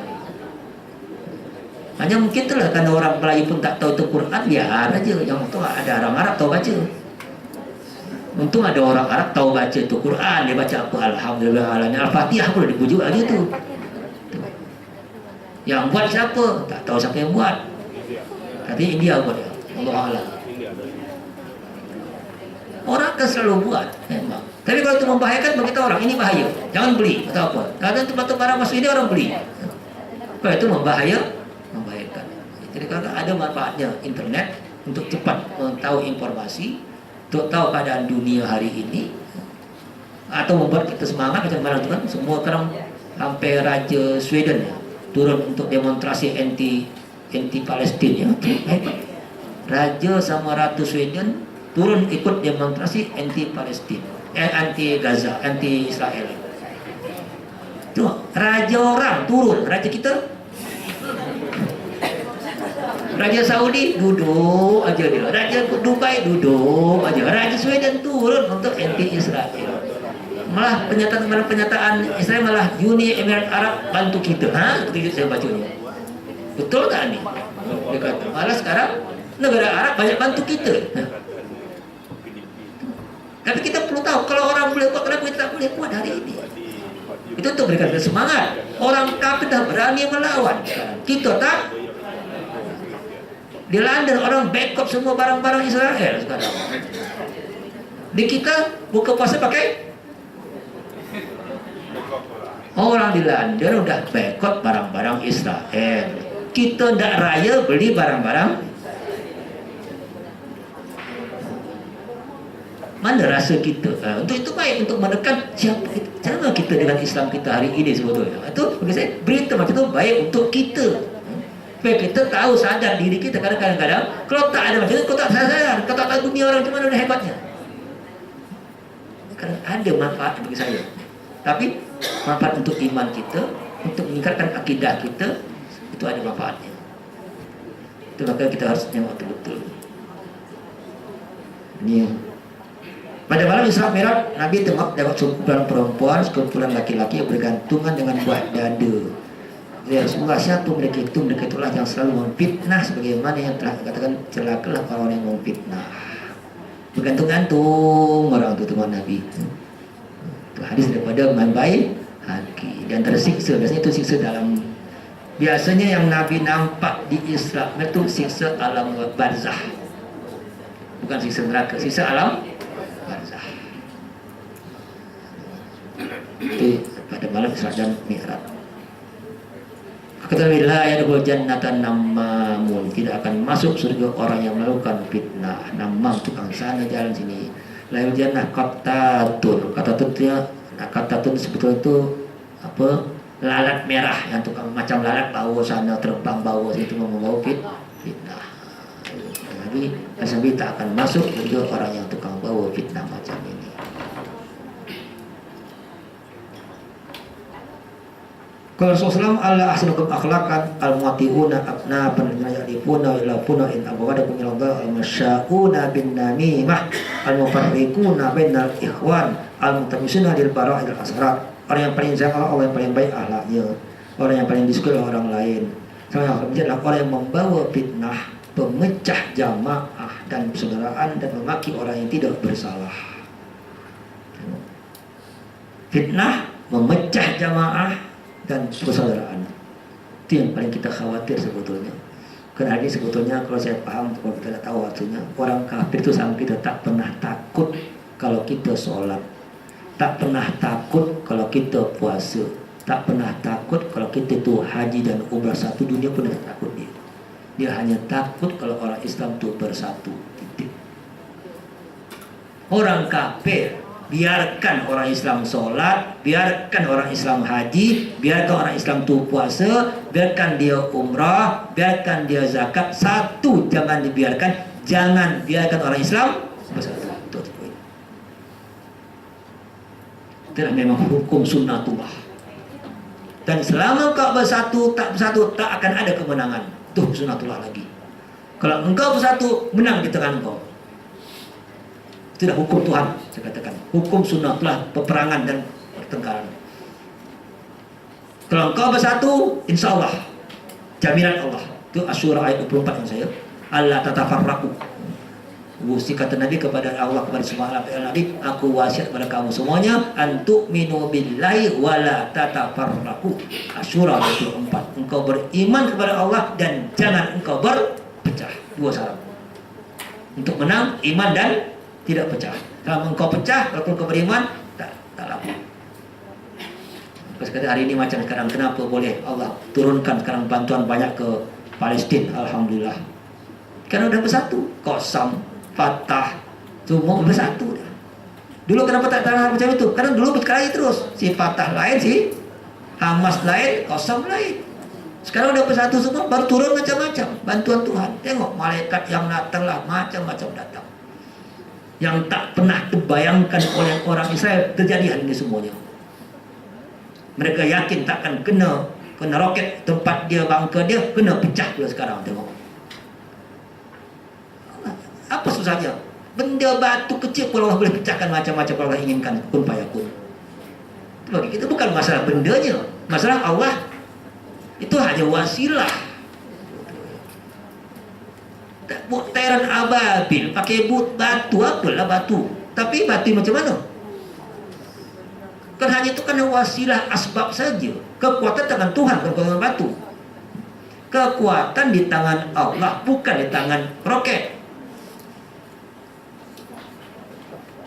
Hanya mungkin itulah karena orang Melayu pun tak tahu itu Quran, biar aja. Yang tahu ada orang Arab tahu baca. Untung ada orang Arab tahu baca itu Quran, dia baca apa Alhamdulillah Al-Fatihah pun dipujuk lagi tu. Yang buat siapa? Tak tahu siapa yang buat. Tapi India buat ya. Allah Allah. Orang kan selalu buat memang. Tapi kalau itu membahayakan bagi kita orang, ini bahaya. Jangan beli atau apa. Kadang tempat barang masuk ini orang beli. Kalau itu membahayakan. Jadi kalau ada manfaatnya internet untuk cepat mengetahui informasi, untuk tahu keadaan dunia hari ini, atau membuat kita semangat macam mana tu kan. Semua sekarang sampai Raja Sweden ya, turun untuk demonstrasi anti Palestin ya. Raja sama Ratu Sweden turun ikut demonstrasi anti Palestin, anti Gaza, anti Israel. Tu raja orang turun, raja kita, Raja Saudi duduk aja dia, Raja Dubai duduk aja, Raja Sweden turun untuk anti Israel. Malah pernyataan Israel malah Uni Emirat Arab bantu kita. Begitu saya bacanya. Betul tak ni? Dia kata malah sekarang negara Arab banyak bantu kita. Tapi kita perlu tahu kalau orang boleh buat, kenapa kita tak boleh buat hari ini? Itu untuk berikan semangat. Orang kafir dah berani melawan. Kita tak. Di London orang backup semua barang-barang Israel sekarang. Di kita buka puasa pakai. Orang di London udah backup barang-barang Israel. Kita ndak raya beli barang-barang. Mana rasa kita? Untuk itu baik untuk menekan siapa kita, cara kita dengan Islam kita hari ini sebetulnya. Itu bagi saya berita macam itu baik untuk kita. Supaya kita tahu sadar diri kita kadang-kadang kalau tak ada macam itu, kau tak sadar, kau tak tahu dunia orang macam mana hebatnya. Kadang ada manfaat bagi saya. Tapi manfaat untuk iman kita, untuk meningkatkan akidah kita, itu ada manfaatnya. Itu maka kita harus nyamak betul-betul. Ini pada malam Isra Mi'raj, Nabi tengok dapat sekumpulan perempuan, sekumpulan laki-laki yang bergantungan dengan buah dada. Ya Rasulullah, siapa mereka itulah yang selalu memfitnah, sebagaimana yang telah dikatakan celakalah orang yang memfitnah. Bergantung-gantung orang itu teman Nabi. Itu hadis daripada Man Baik Haki. Dan tersiksa, biasanya itu siksa dalam, biasanya yang Nabi nampak di Isra Mi'raj itu siksa alam barzah, bukan siksa neraka, siksa alam barzah. Itu pada malam Isra dan Mi'raj. Kata Nabi, la yadkhul jannatan nammamun, tidak akan masuk surga orang yang melakukan fitnah. Namam, tukang sana jalan sini. La yadkhul jannah qattatun. Qattatun sebetulnya itu apa? Lalat merah, yang tukang macam lalat bawa sana terbang bawa situ membawa fitnah. Nabi tak akan masuk surga orang yang tukang bawa fitnah macam ini. Kalau Rasulullah Allah ahsanukum akhlaqan al-mu'tiuna abna penajifuna ilafuna in abghadakum ilallah al-masyauna bin namimah al-mufarriquna bainal ikhwan al-mutamisuna lil bara'il asrar. Orang yang paling sayang Allah yang paling baik akhlaknya, orang yang paling disukai orang lain. Orang yang membawa fitnah, pemecah jamaah dan persaudaraan, dan memaki orang yang tidak bersalah. Fitnah, memecah jamaah dan persaudaraan, itu yang paling kita khawatir sebetulnya. Karena ini sebetulnya kalau saya paham, kalau kita tidak tahu artinya, orang kafir itu sama kita tak pernah takut kalau kita sholat, tak pernah takut kalau kita puasa, tak pernah takut kalau kita itu haji dan umrah, satu dunia pun tidak takut dia. Dia hanya takut kalau orang Islam itu bersatu. Titik. Orang kafir, biarkan orang Islam sholat, biarkan orang Islam haji, biarkan orang Islam itu puasa, biarkan dia umrah, biarkan dia zakat, satu jangan dibiarkan, jangan biarkan orang Islam bersatu. Itulah memang hukum sunnatullah. Dan selama kau bersatu tak akan ada kemenangan. Itu sunnatullah lagi. Kalau engkau bersatu, menang di tengah engkau. Itulah hukum Tuhan, saya katakan. Hukum sunnatullah, peperangan dan pertengkaran. Kalau engkau bersatu, insya Allah, jaminan Allah. Itu Asyura ayat 24 yang saya. Allah tatafarraqu. Gusti kata Nabi kepada Allah, kepada semua Nabi, aku wasiat kepada kamu semuanya, antu'minu billahi wala tatafarraqu. Asyura 24. Engkau beriman kepada Allah dan jangan engkau berpecah. Dua syarat untuk menang, iman dan tidak pecah. Kalau engkau pecah, kalau engkau beriman, tak laku. Sekarang hari ini macam sekarang, kenapa boleh Allah turunkan sekarang bantuan banyak ke Palestina? Alhamdulillah, karena udah bersatu. Qasam, Fatah, semua bersatu. Dulu kenapa tak tanah macam itu? Karena dulu berkelahi terus. Si Fatah lain, si Hamas lain, Qasam lain. Sekarang udah bersatu semua, baru turun macam-macam bantuan Tuhan. Tengok malaikat yang datanglah, macam-macam datang. Yang tak pernah terbayangkan oleh orang Israel terjadi hari ini semuanya. Mereka yakin takkan kena roket tempat dia, bangka dia kena pecah pula sekarang. Tengok. Apa susahnya? Benda batu kecil pun Allah boleh pecahkan macam-macam kalau Allah inginkan, kun fayakun. Bagi kita bukan masalah bendanya, masalah Allah itu hanya wasilah. Butiran ababil pakai batu, apalah batu, tapi batu macam mana? Kan hanya itu kan wasilah, asbab saja. Kekuatan tangan Tuhan, bukan batu. Kekuatan di tangan Allah, bukan di tangan roket.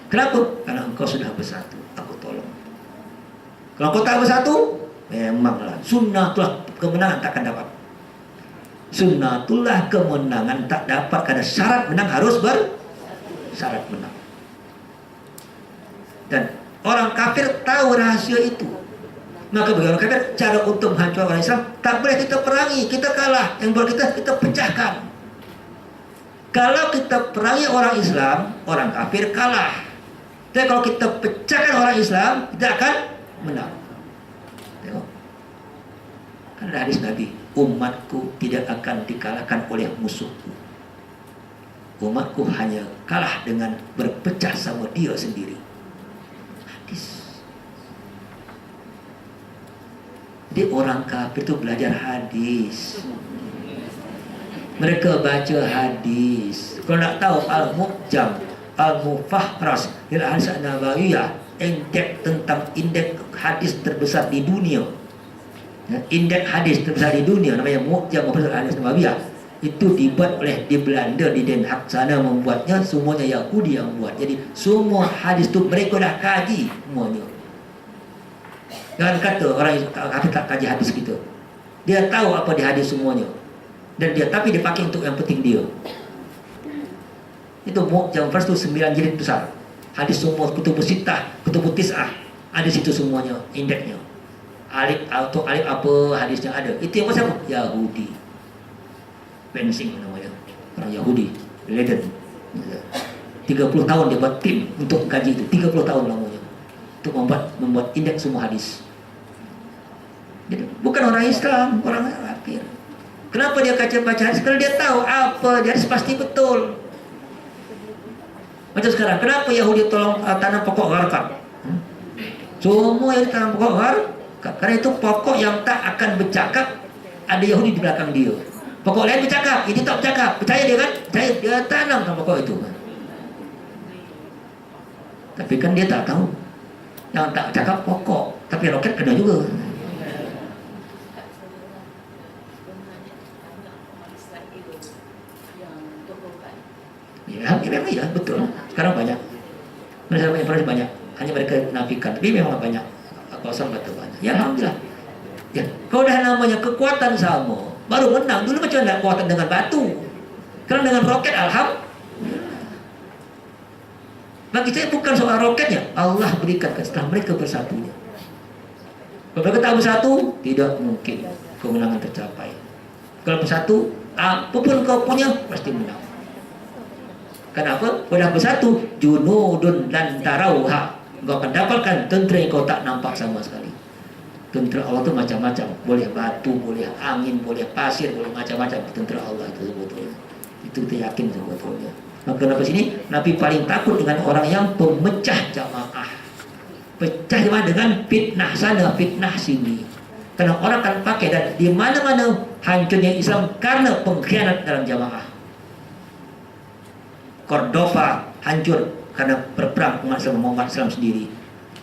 Kenapa? Karena engkau sudah bersatu, aku tolong. Kalau engkau tak bersatu, memanglah sunnatullah kemenangan takkan dapat. Sunnatullah kemenangan tak dapat, karena syarat menang harus bersyarat menang. Dan orang kafir tahu rahasia itu. Maka bagi orang kafir, cara untuk menghancurkan orang Islam, tak boleh kita perangi, kita kalah. Yang boleh kita pecahkan. Kalau kita perangi orang Islam, orang kafir kalah. Tapi kalau kita pecahkan orang Islam, kita akan menang. Tengok. Kan ada hadis Nabi, umatku tidak akan dikalahkan oleh musuhku. Umatku hanya kalah dengan berpecah sama dia sendiri. Hadis. Jadi orang kafir itu belajar hadis. Mereka baca hadis. Kalau nak tahu Al-Mu'jam, Al-Mufahras, Al-Hadis An-Nabawiyah, indeks tentang indeks hadis terbesar di dunia. Indeks hadis terbesar di dunia namanya Mu'jam Al-Hadis An-Nabawiyah. Itu dibuat oleh di Belanda, di Den Haag sana membuatnya, semuanya Yahudi yang buat. Jadi semua hadis itu mereka dah kaji semuanya. Jangan kata orang kafir tak kaji hadis kita. Dia tahu apa di hadis semuanya. Dan dia tapi dia pakai untuk yang penting dia. Itu Mu'jam Fars itu 9 jilid besar. Hadis semua kutubus sittah, kutubus tis'ah. Ada situ semuanya indeksnya. Alif atau alif apa hadisnya ada. Itu yang siapa? Yahudi. Bensing namanya. Orang Yahudi. Leiden. 30 tahun dia buat tim untuk kaji itu. 30 tahun lamanya. Untuk membuat indeks semua hadis. Jadi bukan orang Islam, orang kafir. Kenapa dia baca hadis? Kalau dia tahu apa di hadis pasti betul. Macam sekarang, kenapa Yahudi tolong tanam pokok gharqad? Semua yang tanam pokok gharqad, karena itu pokok yang tak akan bercakap. Ada Yahudi di belakang dia. Pokok lain bercakap, ini tak bercakap. Percaya dia kan? Percaya dia tanam pokok itu. Tapi kan dia tak tahu. Yang tak cakap pokok, tapi roket kena juga. Ya, memang ya, betul. Sekarang banyak. Mereka banyak. Hanya mereka nafikan, tapi memang banyak. Kosong betul banyak. Ya, alhamdulillah. Ya, kalau dah namanya kekuatan sama, baru menang. Dulu macam mana kekuatan dengan batu? Sekarang dengan roket, alhamdulillah. Bagi saya bukan soal roketnya, Allah berikan setelah mereka bersatunya. Kalau mereka tak bersatu, tidak mungkin kemenangan tercapai. Kalau bersatu, apapun kau punya pasti menang. Kenapa? Kau dah bersatu, junudun lan tarauha. Kau akan dapatkan tentera yang kau tak nampak sama sekali. Tentera Allah itu macam-macam. Boleh batu, boleh angin, boleh pasir, boleh macam-macam. Tentera Allah itu sebetulnya. Itu kita yakin sebetulnya. Maka kenapa sini Nabi paling takut dengan orang yang pemecah jamaah. Pecah jamaah dengan fitnah sana, fitnah sini. Karena orang akan pakai, dan di mana-mana hancurnya Islam karena pengkhianat dalam jamaah. Cordova hancur karena berperang umat Islam sendiri.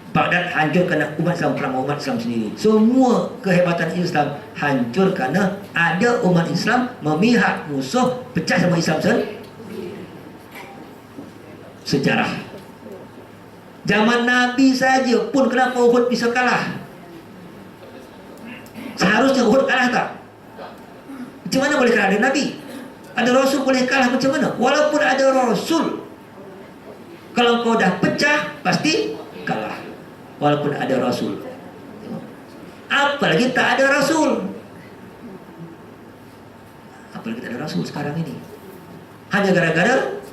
Baghdad hancur karena umat Islam perang umat Islam sendiri. Semua kehebatan Islam hancur karena ada umat Islam memihak musuh, pecah sama Islam sendiri. Sejarah zaman Nabi saja pun kenapa Uhud bisa kalah? Seharusnya Uhud kalah tak? Macam mana boleh kalah ada Nabi? Ada Rasul boleh kalah macam mana? Walaupun ada Rasul, kalau kau dah pecah pasti kalah. Walaupun ada Rasul. Apalagi tak ada Rasul. Apalagi tak ada Rasul sekarang ini. Hanya gara-gara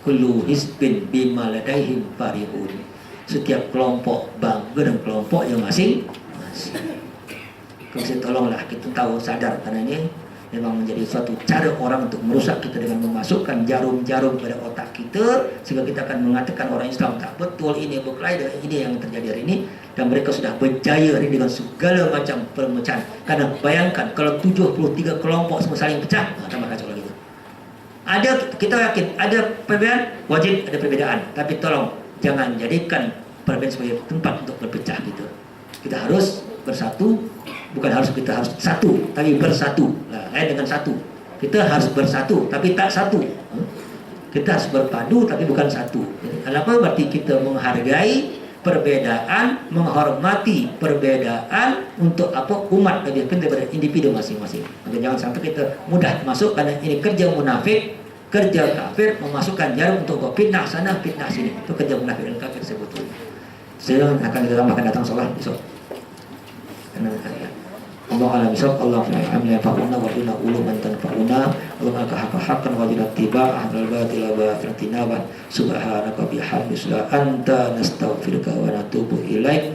kullu hisbin bima ladaihim farihun. Setiap kelompok bangga dengan kelompok yang masing-masing. Kalau saya tolonglah kita tahu sadar, karena ini memang menjadi suatu cara orang untuk merusak kita dengan memasukkan jarum-jarum pada otak kita, sehingga kita akan mengatakan orang Islam tak betul, ini berkelahi dengan ini yang terjadi hari ini. Dan mereka sudah berjaya hari ini dengan segala macam permecahan. Karena bayangkan kalau 73 kelompok semua saling pecah, tambah kacau lagi. Ada, kita yakin ada perbedaan, wajib ada perbedaan, tapi tolong jangan jadikan perbedaan sebagai tempat untuk berpecah gitu. Kita harus bersatu, bukan harus kita harus satu, tapi bersatu. Nah, dengan satu. Kita harus bersatu, tapi tak satu. Kita harus berpadu, tapi bukan satu. Kenapa? Berarti kita menghargai perbedaan, menghormati perbedaan untuk apa? Umat lebih penting daripada individu masing-masing. Maka jangan sampai kita mudah masuk, karena ini kerja munafik Kerja kafir memasukkan jarum untuk fitnah sana, fitnah sini. Itu kerja munafik dan kafir sebetulnya. Saya akan kita tambahkan datang sholat besok. Allah alam bisawab, Allah alhamdulillah fa'una wa duna uluman tanfa'una, Allah alka haqqa haqqan wa dina tiba'ah wal batila ba'afratinabah, subhanaka bihamdika anta nastaghfiruka wa natubu ilaik.